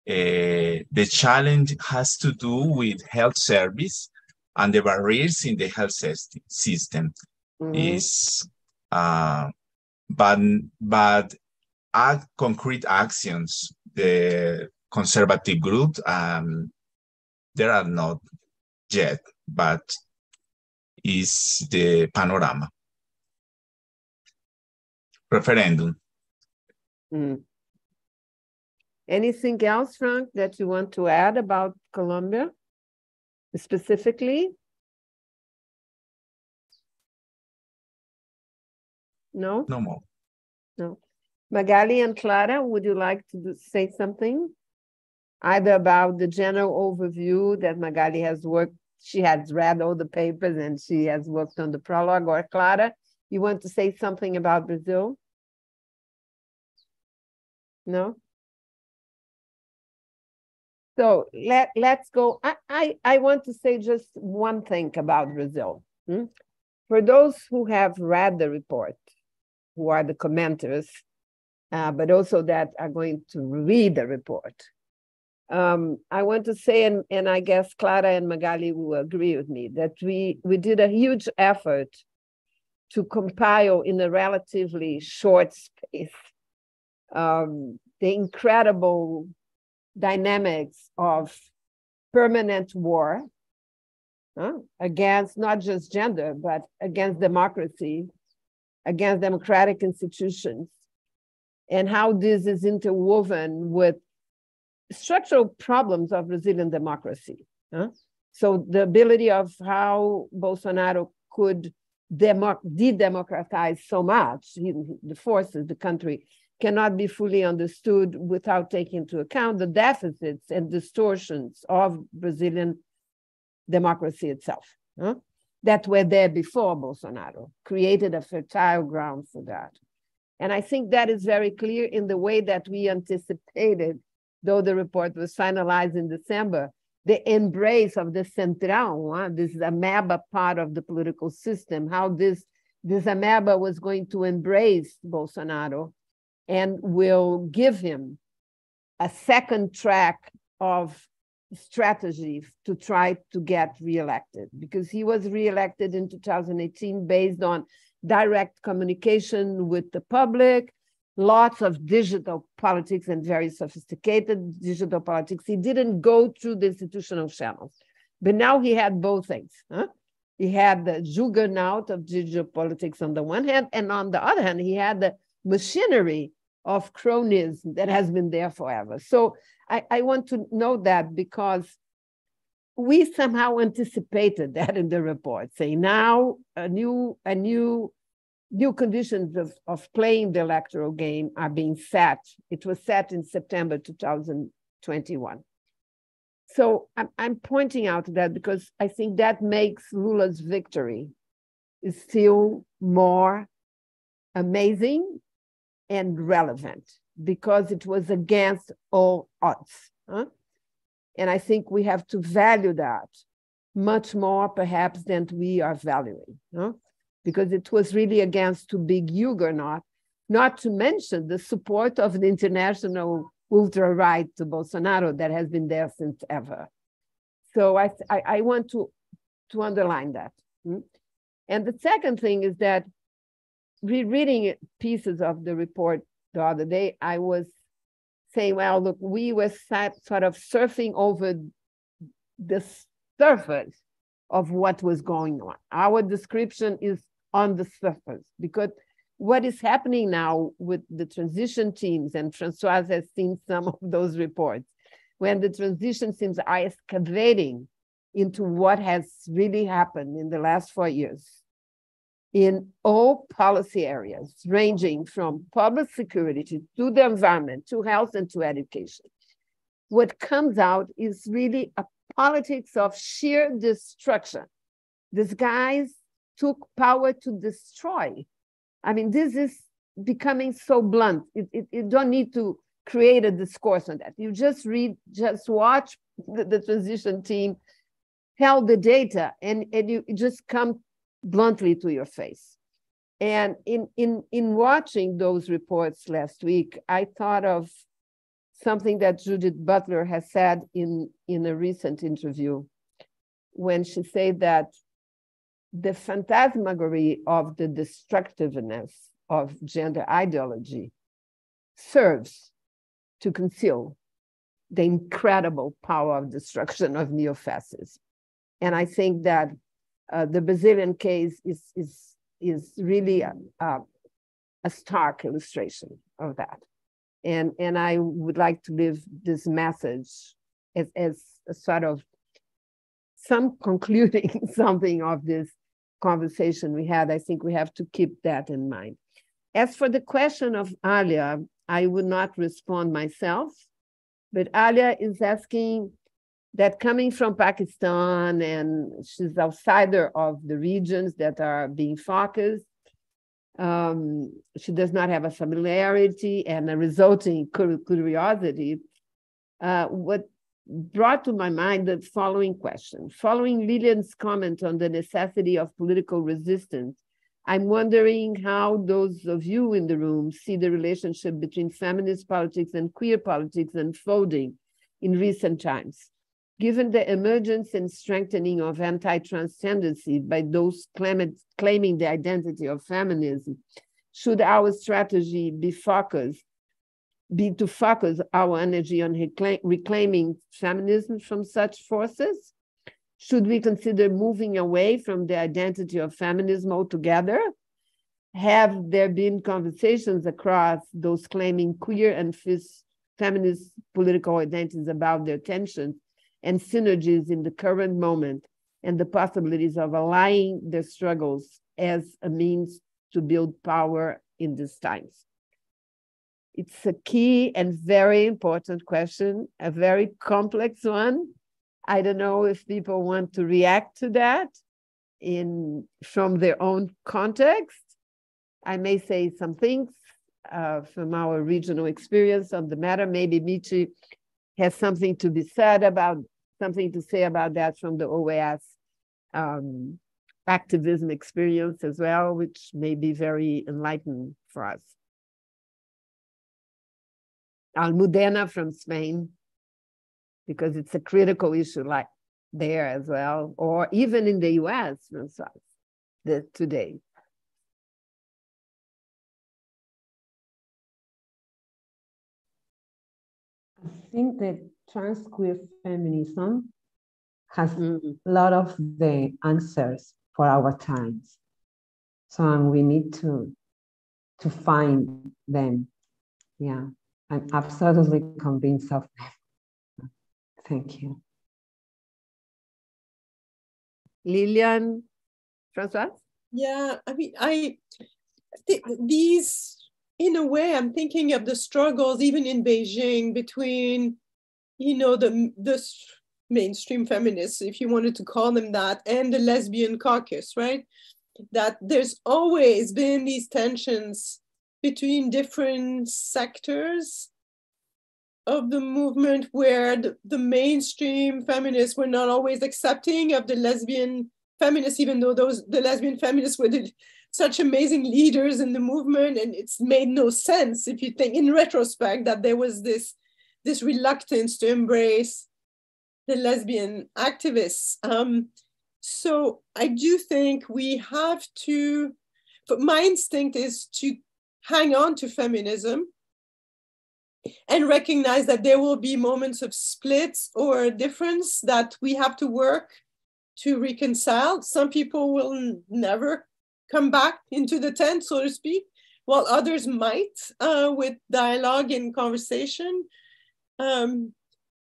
The challenge has to do with health service and the barriers in the health system. But concrete actions, the conservative group, there are not yet, but is the panorama. Referendum. Anything else, Frank, that you want to add about Colombia specifically? No? No more. No. Magali and Clara, would you like to say something? Either about the general overview that Magali has worked, she has read all the papers and she has worked on the prologue, or Clara, you want to say something about Brazil? No? So let's go. I want to say just one thing about Brazil. For those who have read the report, who are the commenters, but also that are going to read the report, I want to say, and I guess Clara and Magali will agree with me, that we did a huge effort to compile in a relatively short space the incredible dynamics of permanent war against not just gender, but against democracy, against democratic institutions, and how this is interwoven with structural problems of Brazilian democracy. So the ability of how Bolsonaro could de-democratize so much, the forces, the country, cannot be fully understood without taking into account the deficits and distortions of Brazilian democracy itself that were there before Bolsonaro, created a fertile ground for that. And I think that is very clear in the way that we anticipated, though the report was finalized in December, the embrace of the Centrão, this amoeba part of the political system, how this amoeba was going to embrace Bolsonaro and will give him a second track of strategy to try to get reelected, because he was reelected in 2018 based on direct communication with the public, lots of digital politics and very sophisticated digital politics. He didn't go through the institutional channels, but now he had both things. Huh? He had the juggernaut of digital politics on the one hand, and on the other hand, he had the machinery of cronyism that has been there forever. So I want to know that because we somehow anticipated that in the report, saying now new conditions of playing the electoral game are being set. It was set in September 2021. So I'm pointing out that because I think that makes Lula's victory is still more amazing and relevant because it was against all odds. Huh? And I think we have to value that much more perhaps than we are valuing. Huh? Because it was really against too big Juggernaut, not to mention the support of the international ultra-right to Bolsonaro that has been there since ever. So I want to underline that. And the second thing is that rereading pieces of the report the other day, I was saying, well, look, we were sort of surfing over the surface of what was going on. Our description is on the surface because what is happening now with the transition teams, and Françoise has seen some of those reports, when the transition teams are excavating into what has really happened in the last 4 years in all policy areas, ranging from public security to the environment, to health and to education. What comes out is really a politics of sheer destruction. These guys took power to destroy. I mean, this is becoming so blunt. You don't need to create a discourse on that. You just watch the transition team tell the data and you just come bluntly to your face. And in watching those reports last week, I thought of something that Judith Butler has said in a recent interview when she said that the phantasmagory of the destructiveness of gender ideology serves to conceal the incredible power of destruction of neo-fascism. And I think that the Brazilian case is really a stark illustration of that. And I would like to leave this message as a sort of some concluding something of this conversation we had. I think we have to keep that in mind. As for the question of Alia, I would not respond myself, but Alia is asking that coming from Pakistan and she's outsider of the regions that are being focused, she does not have a familiarity and a resulting curiosity. What brought to my mind the following question. Following Lilian's comment on the necessity of political resistance, I'm wondering how those of you in the room see the relationship between feminist politics and queer politics unfolding in recent times. Given the emergence and strengthening of anti-trans tendency by those claiming the identity of feminism, should our strategy be to focus our energy on reclaiming feminism from such forces? Should we consider moving away from the identity of feminism altogether? Have there been conversations across those claiming queer and feminist political identities about their tensions and synergies in the current moment and the possibilities of aligning their struggles as a means to build power in these times? It's a key and very important question, a very complex one. I don't know if people want to react to that from their own context. I may say some things from our regional experience on the matter. Maybe Michi has something to say about that from the OAS activism experience as well, which may be very enlightening for us. Almudena from Spain, because it's a critical issue like there as well, or even in the US, today. think that trans queer feminism has a lot of the answers for our times. So we need to find them. Yeah, I'm absolutely convinced of them. Thank you. Lilian, Francoise? Yeah, I mean, I think these, in a way, I'm thinking of the struggles even in Beijing between, you know, the mainstream feminists, if you wanted to call them that, and the lesbian caucus, right? That there's always been these tensions between different sectors of the movement where the mainstream feminists were not always accepting of the lesbian feminists, even though the lesbian feminists were such amazing leaders in the movement. And it's made no sense if you think in retrospect that there was this reluctance to embrace the lesbian activists. So I do think we have to, but my instinct is to hang on to feminism and recognize that there will be moments of splits or difference that we have to work to reconcile. Some people will never come back into the tent, so to speak, while others might with dialogue and conversation. If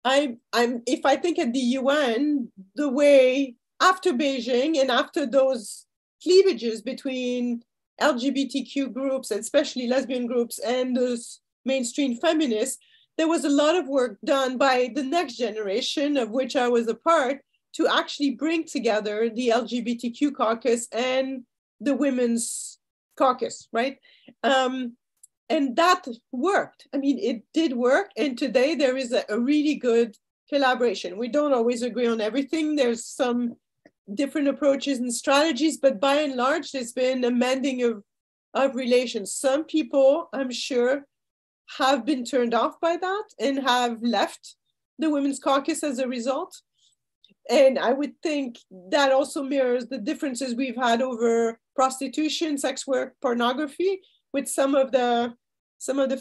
I think at the UN, the way after Beijing and after those cleavages between LGBTQ groups, especially lesbian groups, and those mainstream feminists, there was a lot of work done by the next generation, of which I was a part, to actually bring together the LGBTQ caucus and the women's caucus, right? And that worked. I mean, it did work. And today there is a really good collaboration. We don't always agree on everything. There's some different approaches and strategies, but by and large, there's been a mending of relations. Some people, I'm sure, have been turned off by that and have left the Women's Caucus as a result. And I would think that also mirrors the differences we've had over prostitution, sex work, pornography, with some of the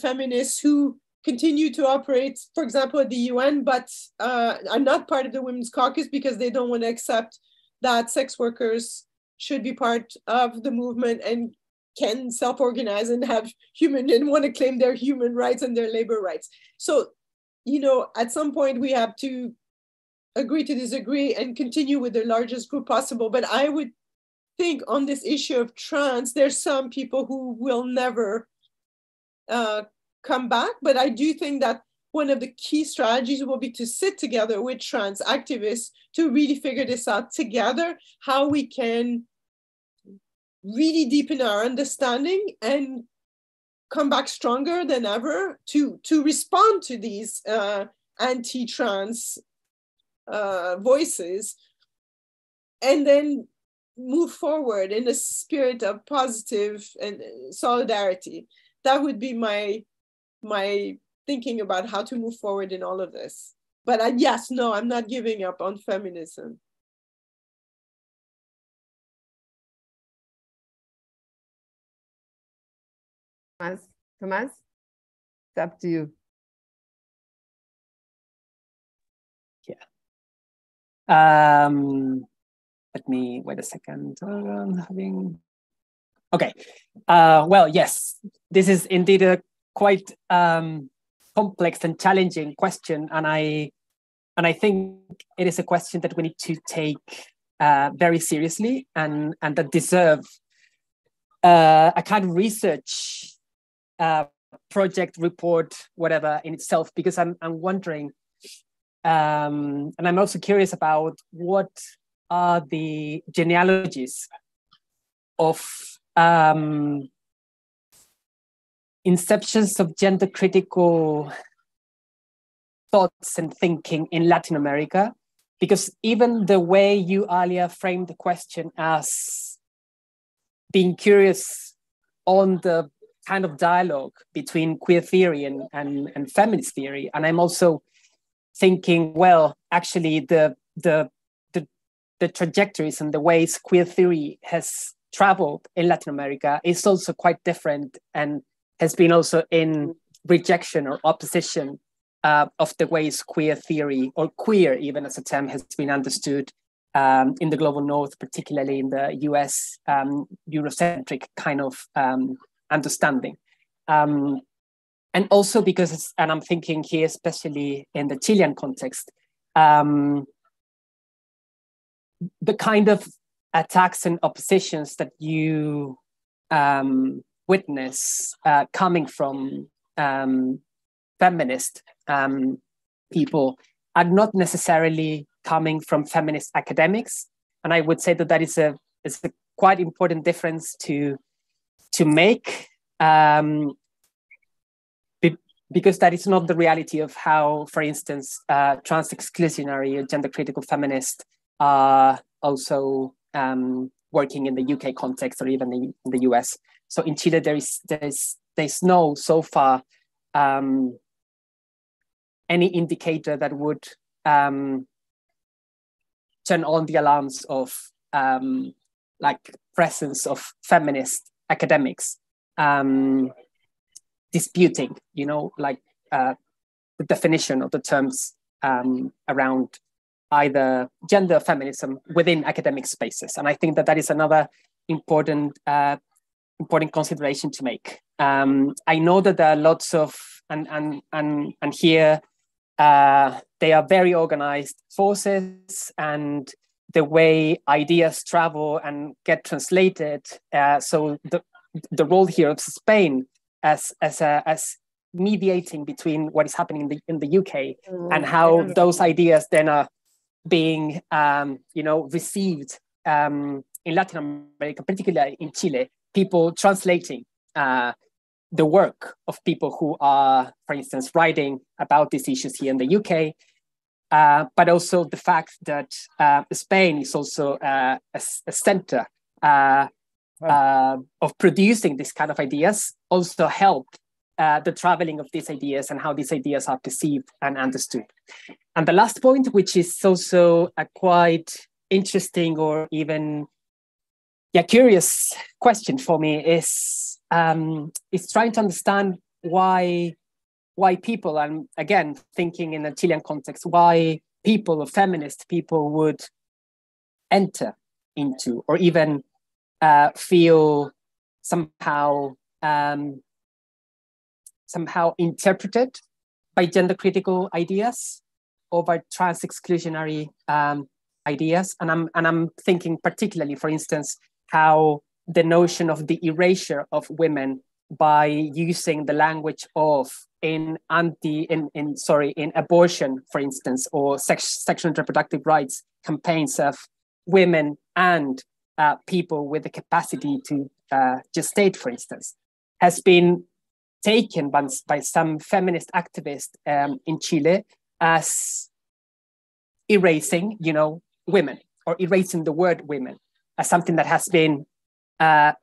feminists who continue to operate, for example, at the UN, but are not part of the Women's Caucus because they don't want to accept that sex workers should be part of the movement and can self-organize and have and want to claim their human rights and their labor rights. So, you know, at some point we have to agree to disagree and continue with the largest group possible. But I would think on this issue of trans, there's some people who will never come back. But I do think that one of the key strategies will be to sit together with trans activists to really figure this out together, how we can really deepen our understanding and come back stronger than ever to respond to these anti-trans voices, and then move forward in a spirit of positive and solidarity. That would be my thinking about how to move forward in all of this. But yes, no, I'm not giving up on feminism. Tomás, it's up to you. Yeah. Let me wait a second. Okay. Well, yes, this is indeed a quite complex and challenging question, and I think it is a question that we need to take very seriously, and that deserve a kind of research project, report, whatever in itself, because I'm wondering, and I'm also curious about what are the genealogies of inceptions of gender critical thoughts and thinking in Latin America, because even the way you, Alia, framed the question as being curious on the kind of dialogue between queer theory and feminist theory, and I'm also thinking, well, actually the trajectories and the ways queer theory has traveled in Latin America is also quite different and has been also in rejection or opposition of the ways queer theory, or queer even as a term, has been understood in the global north, particularly in the US Eurocentric kind of understanding. And also because, and I'm thinking here, especially in the Chilean context, the kind of attacks and oppositions that you witness coming from feminist people are not necessarily coming from feminist academics. And I would say that that is a quite important difference to make, because that is not the reality of how, for instance, trans-exclusionary or gender-critical feminists are also working in the UK context or even in the US. So in Chile, there's no, so far, any indicator that would turn on the alarms of like presence of feminist academics disputing, you know, like the definition of the terms around either gender feminism within academic spaces. And I think that that is another important consideration to make. I know that there are lots of, and here they are very organized forces, and the way ideas travel and get translated. So the role here of Spain as mediating between what is happening in the UK and how those ideas then are being received in Latin America, particularly in Chile, people translating the work of people who are, for instance, writing about these issues here in the UK, but also the fact that Spain is also a center of producing this kind of ideas, also help the traveling of these ideas and how these ideas are perceived and understood. And the last point, which is also a quite interesting or even curious question for me, is trying to understand why people, and again, thinking in a Chilean context, why people or feminist people would enter into or even feel somehow interpreted by gender critical ideas over trans-exclusionary ideas. And I'm thinking particularly, for instance, how the notion of the erasure of women by using the language of in abortion, for instance, or sexual and reproductive rights campaigns of women and people with the capacity to gestate, for instance, has been taken by some feminist activists in Chile as erasing, women, or erasing the word women as something that has been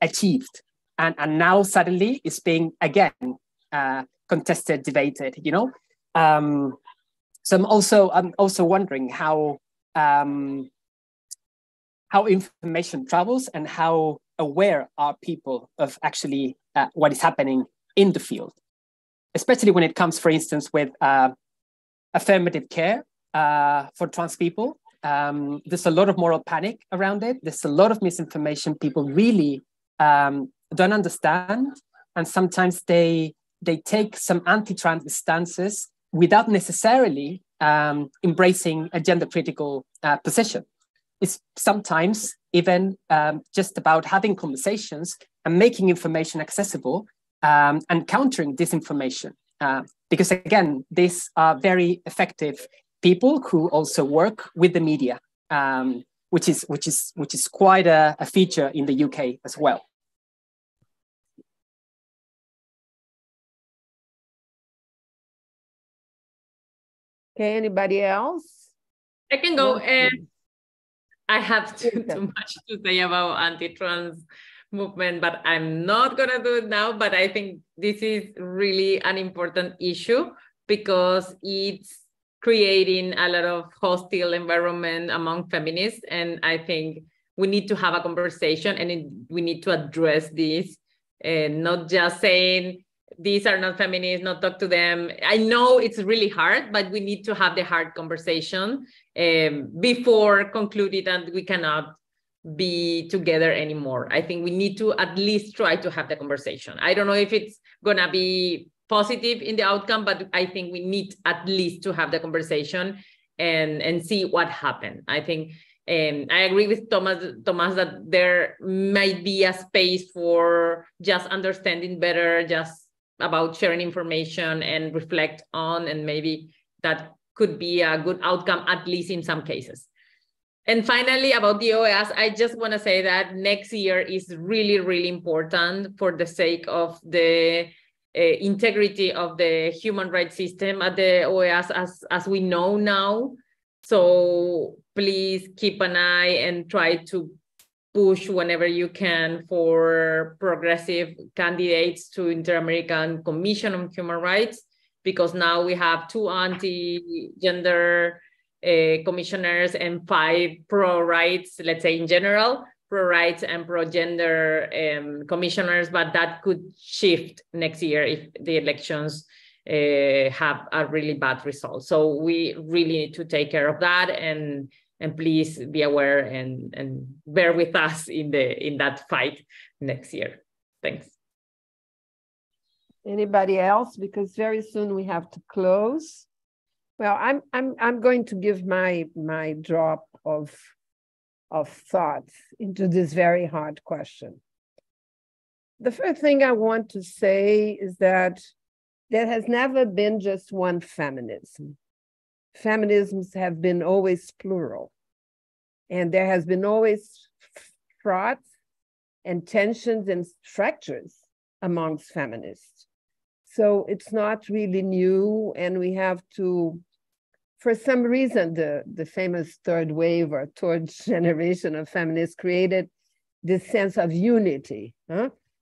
achieved, and now suddenly is being again contested, debated. So I'm also wondering how information travels and how aware are people of actually what is happening in the field, especially when it comes, for instance, with affirmative care for trans people. There's a lot of moral panic around it. There's a lot of misinformation. People really don't understand, and sometimes they take some anti-trans stances without necessarily embracing a gender-critical position. It's sometimes even just about having conversations and making information accessible and countering disinformation. Because again, these are very effective people who also work with the media, which is quite a feature in the UK as well. Okay, anybody else? I can go. I have too much to say about anti-trans movement, but I'm not gonna do it now. But I think this is really an important issue because it's creating a lot of hostile environment among feminists. And I think we need to have a conversation and we need to address this, and not just saying these are not feminists, not talk to them. I know it's really hard, but we need to have the hard conversation before concluding that we cannot be together anymore. I think we need to at least try to have the conversation. I don't know if it's gonna be positive in the outcome, but I think we need at least to have the conversation and see what happened. I think I agree with Thomas that there might be a space for just understanding better, just about sharing information and reflect on, and maybe that could be a good outcome, at least in some cases. And finally, about the OAS, I just want to say that next year is really, really important for the sake of the integrity of the human rights system at the OAS as we know now. So please keep an eye and try to push whenever you can for progressive candidates to Inter-American Commission on Human Rights, because now we have 2 anti-gender commissioners and 5 pro-rights, let's say in general, pro-rights and pro-gender commissioners, but that could shift next year if the elections have a really bad result. So we really need to take care of that, and please be aware and bear with us in that fight next year. Thanks. Anybody else? Because very soon we have to close. Well, I'm going to give my drop of thoughts into this very hard question. The first thing I want to say is that there has never been just one feminism. Feminisms have been always plural, and there has been always fraught and tensions and fractures amongst feminists. So it's not really new, and we have to, for some reason, the famous third wave or third generation of feminists created this sense of unity,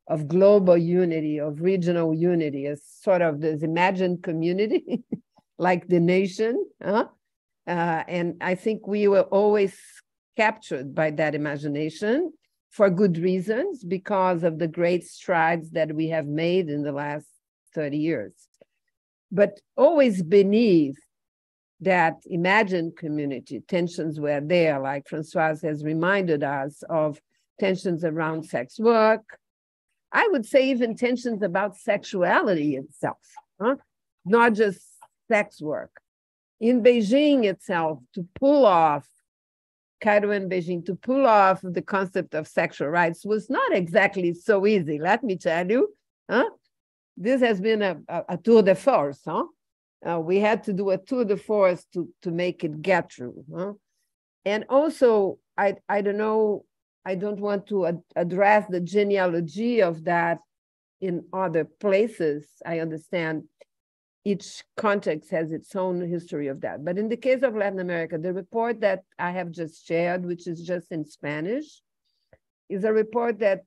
of global unity, of regional unity, as sort of this imagined community, like the nation. And I think we were always captured by that imagination for good reasons, because of the great strides that we have made in the last 30 years. But always beneath that imagined community, tensions were there, like Françoise has reminded us of tensions around sex work. I would say even tensions about sexuality itself, not just sex work. In Beijing itself, to pull off, Cairo and Beijing, to pull off the concept of sexual rights was not exactly so easy, let me tell you. This has been a tour de force. We had to do a tour de force to make it get through. And also, I don't know, I don't want to address the genealogy of that in other places. I understand each context has its own history of that. But in the case of Latin America, the report that I have just shared, which is just in Spanish, is a report that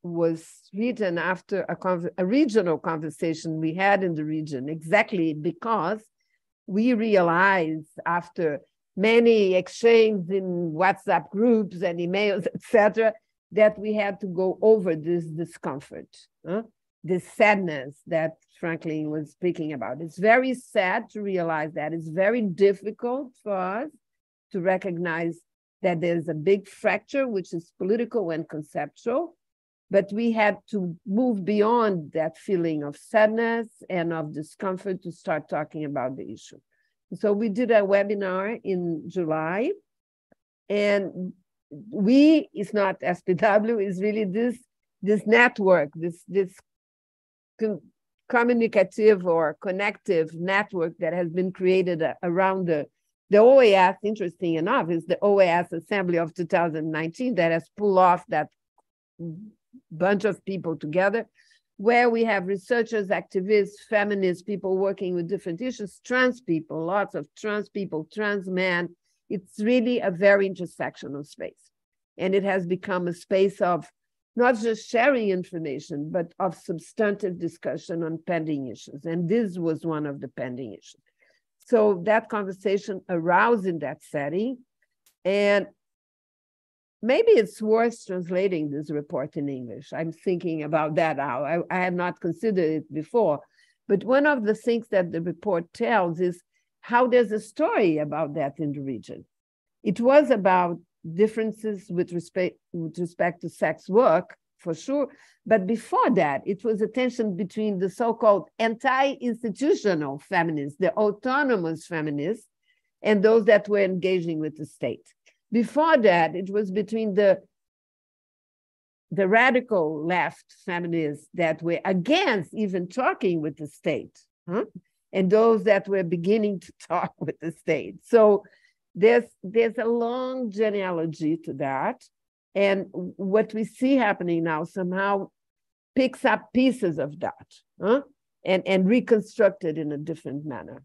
was written after a regional conversation we had in the region, exactly because we realized after many exchanges in WhatsApp groups and emails, etc., that we had to go over this discomfort, this sadness that Franklin was speaking about. It's very sad to realize that. It's very difficult for us to recognize that there's a big fracture, which is political and conceptual, but we had to move beyond that feeling of sadness and of discomfort to start talking about the issue. So we did a webinar in July, and it's not SPW, it's really this network, this communicative or connective network that has been created around the OAS. Interesting enough, is the OAS Assembly of 2019 that has pulled off that bunch of people together, where we have researchers, activists, feminists, people working with different issues, trans people, lots of trans people, trans men. It's really a very intersectional space. And it has become a space of not just sharing information, but of substantive discussion on pending issues. And this was one of the pending issues. So that conversation arose in that setting. And maybe it's worth translating this report in English. I'm thinking about that now. I have not considered it before. But one of the things that the report tells is how there's a story about that in the region. It was about differences with respect to sex work, for sure. But before that, it was a tension between the so-called anti-institutional feminists, the autonomous feminists, and those that were engaging with the state. Before that, it was between the radical left feminists that were against even talking with the state, and those that were beginning to talk with the state. So there's a long genealogy to that. And what we see happening now somehow picks up pieces of that and reconstruct it in a different manner.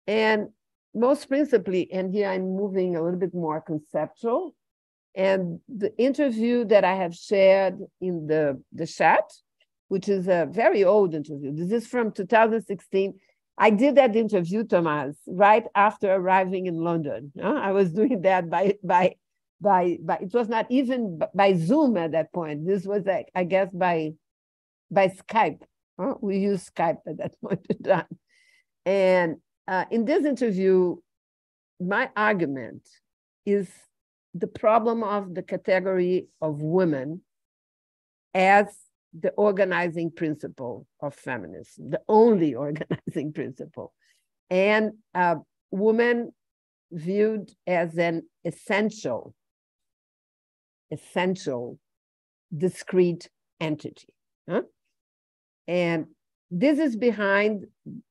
And most principally, and here I'm moving a little bit more conceptual, and the interview that I have shared in the chat, which is a very old interview. This is from 2016. I did that interview, Thomas, right after arriving in London. I was doing that by it was not even by Zoom at that point. This was, I guess, by Skype. We used Skype at that point in time. And in this interview, my argument is the problem of the category of women as the organizing principle of feminism, the only organizing principle, and woman viewed as an essential, discrete entity. And this is behind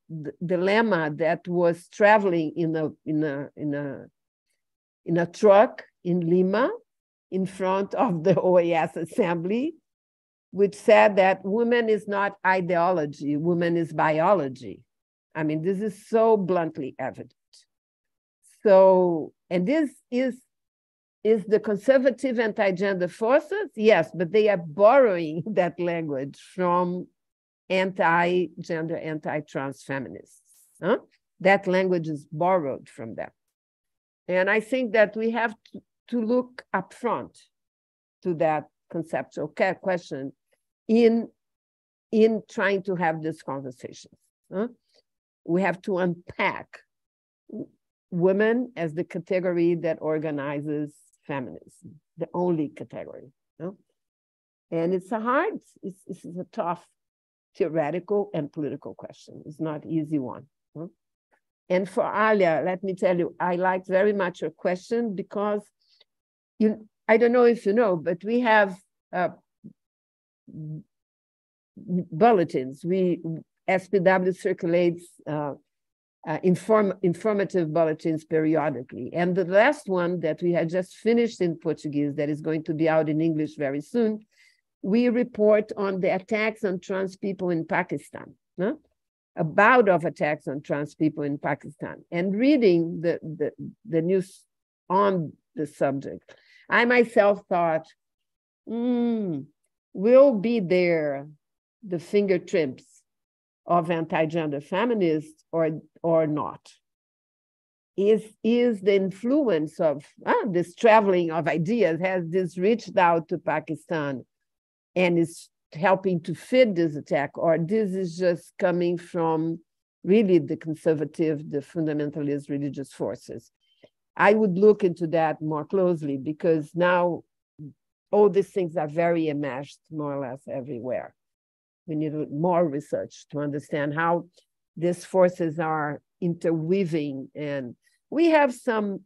the dilemma that was traveling in a truck in Lima in front of the OAS assembly, which said that woman is not ideology, woman is biology. I mean, this is so bluntly evident. So, and this is the conservative anti-gender forces? Yes, but they are borrowing that language from anti-gender, anti-trans feminists. That language is borrowed from them. And I think that we have to look up front to that conceptual question in trying to have this conversation. We have to unpack women as the category that organizes feminism, the only category. And it's a tough theoretical and political question. It's not an easy one. And for Alia, let me tell you, I liked very much your question because I don't know if you know, but we have bulletins. SPW circulates informative bulletins periodically. And the last one that we had just finished in Portuguese, that is going to be out in English very soon, we report on the attacks on trans people in Pakistan, a bout of attacks on trans people in Pakistan. And reading the news on the subject, I myself thought, will be there the fingertips of anti-gender feminists or not? Is the influence of this traveling of ideas, has this reached out to Pakistan and is helping to feed this attack, or this is just coming from really the conservative, the fundamentalist religious forces? I would look into that more closely because now all these things are very enmeshed more or less everywhere. We need more research to understand how these forces are interweaving. And we have some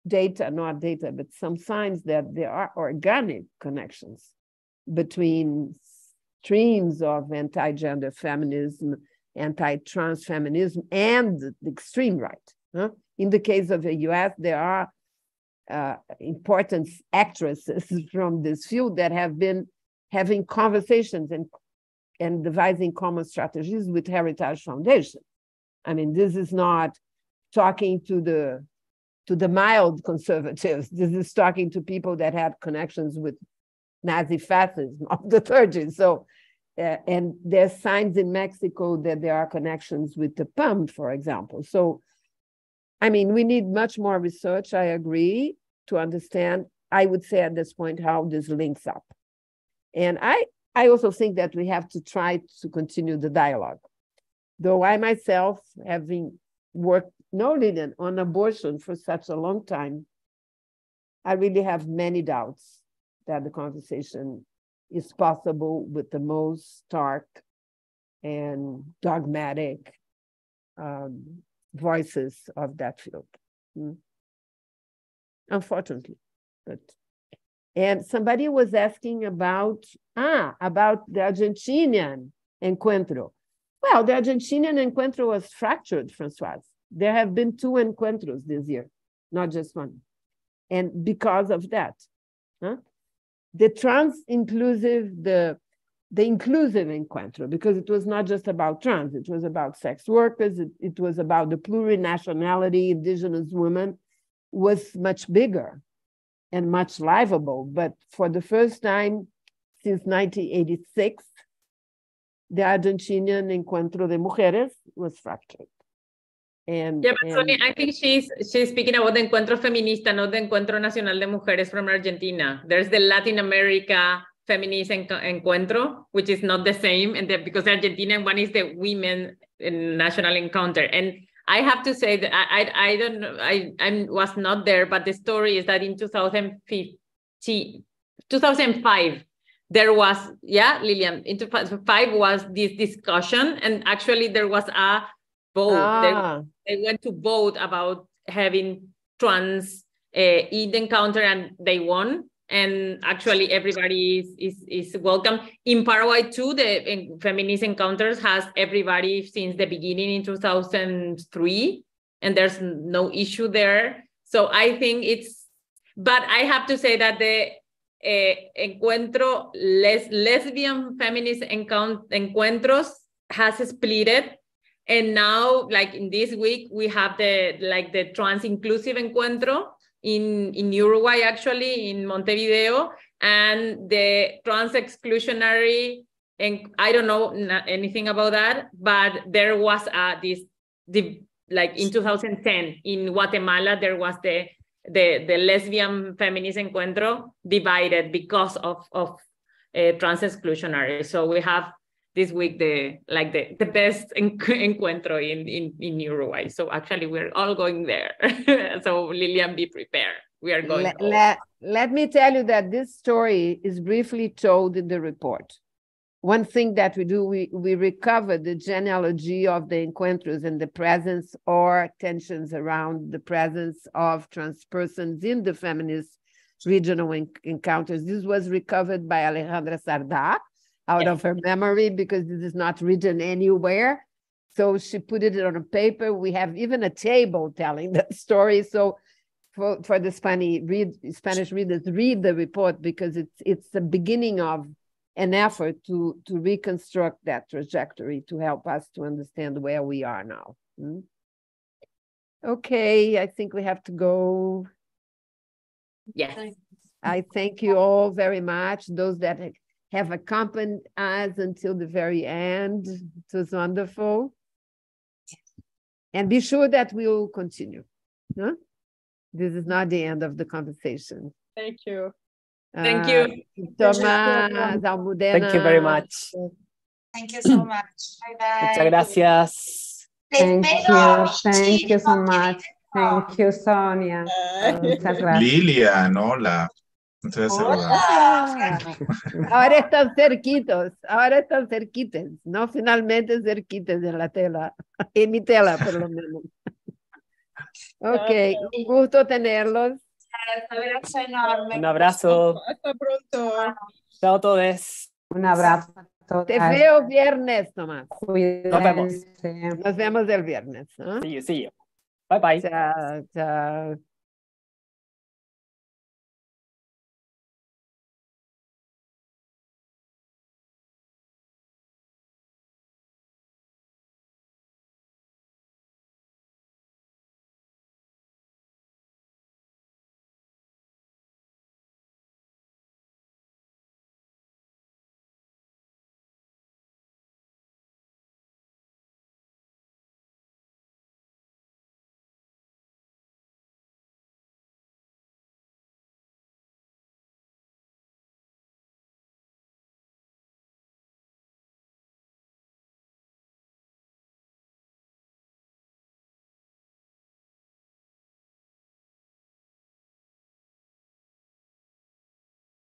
data, not data, but some signs that there are organic connections between streams of anti-gender feminism, anti-trans feminism, and the extreme right. In the case of the US, there are important actresses from this field that have been having conversations and devising common strategies with Heritage Foundation. I mean, this is not talking to the mild conservatives. This is talking to people that had connections with Nazi fascism of the 30s. So, and there's signs in Mexico that there are connections with the PAM, for example. So, I mean, we need much more research, I agree, to understand I would say at this point, how this links up. And I also think that we have to try to continue the dialogue. Though I myself, having worked, no, Lilian, on abortion for such a long time, I really have many doubts that the conversation is possible with the most stark and dogmatic voices of that field. Unfortunately. And somebody was asking about the Argentinian encuentro. Well, the Argentinian encuentro was fractured, Francoise. There have been 2 encuentros this year, not just one. And because of that, the trans-inclusive, the inclusive encuentro, because it was not just about trans, it was about sex workers, it was about the plurinationality, indigenous women, was much bigger and much livable. But for the first time since 1986, the Argentinian Encuentro de Mujeres was fractured. But Sonia, I think she's speaking about the Encuentro Feminista, not the Encuentro Nacional de Mujeres from Argentina. There's the Latin America Feminist Encuentro, which is not the same, and because the Argentinian one is the Women National Encounter. And I have to say that I don't know, I was not there, but the story is that in 2005, there was, Lilian, in 2005 was this discussion, and actually there was a vote. They went to vote about having trans in the encounter, and they won. And actually everybody is welcome. In Paraguay too, the feminist encounters has everybody since the beginning in 2003, and there's no issue there. So I think but I have to say that the lesbian feminist encuentros has splitted. And now, like in this week, we have the trans inclusive encuentro in Uruguay, actually, in Montevideo, and the trans exclusionary, and I don't know anything about that, but there was like in 2010 in Guatemala, there was the lesbian feminist encuentro divided because of trans exclusionary. So we have this week the best encuentro in Uruguay. So actually we're all going there. So Lilian, be prepared. We are going. Let me tell you that this story is briefly told in the report. One thing that we do, we recover the genealogy of the encuentros and the presence or tensions around the presence of trans persons in the feminist regional encounters. This was recovered by Alejandra Sardá, out of her memory, because this is not written anywhere. So she put it on a paper. We have even a table telling that story. So for the Spanish readers, read the report, because it's the beginning of an effort to reconstruct that trajectory to help us to understand where we are now. Okay, I think we have to go. Yes. I thank you all very much. Those that have accompanied us until the very end. It was wonderful. And be sure that we will continue. Huh? This is not the end of the conversation. Thank you. Thank you. Tomás, Almudena. Thank you very much. Thank you so much. Bye-bye. Muchas gracias. Thank you so much. Thank you, Sonia. Muchas gracias. Lilian, hola. Ahora están cerquitos, no finalmente cerquitos en la tela, en mi tela por lo menos. Ok, un gusto tenerlos. Un abrazo enorme. Un abrazo. Hasta pronto. Chao a todos. Un abrazo a todos. Te veo viernes, Tomás. Nos vemos. Nos vemos el viernes. ¿Eh? See you. Bye bye. Chao, chao.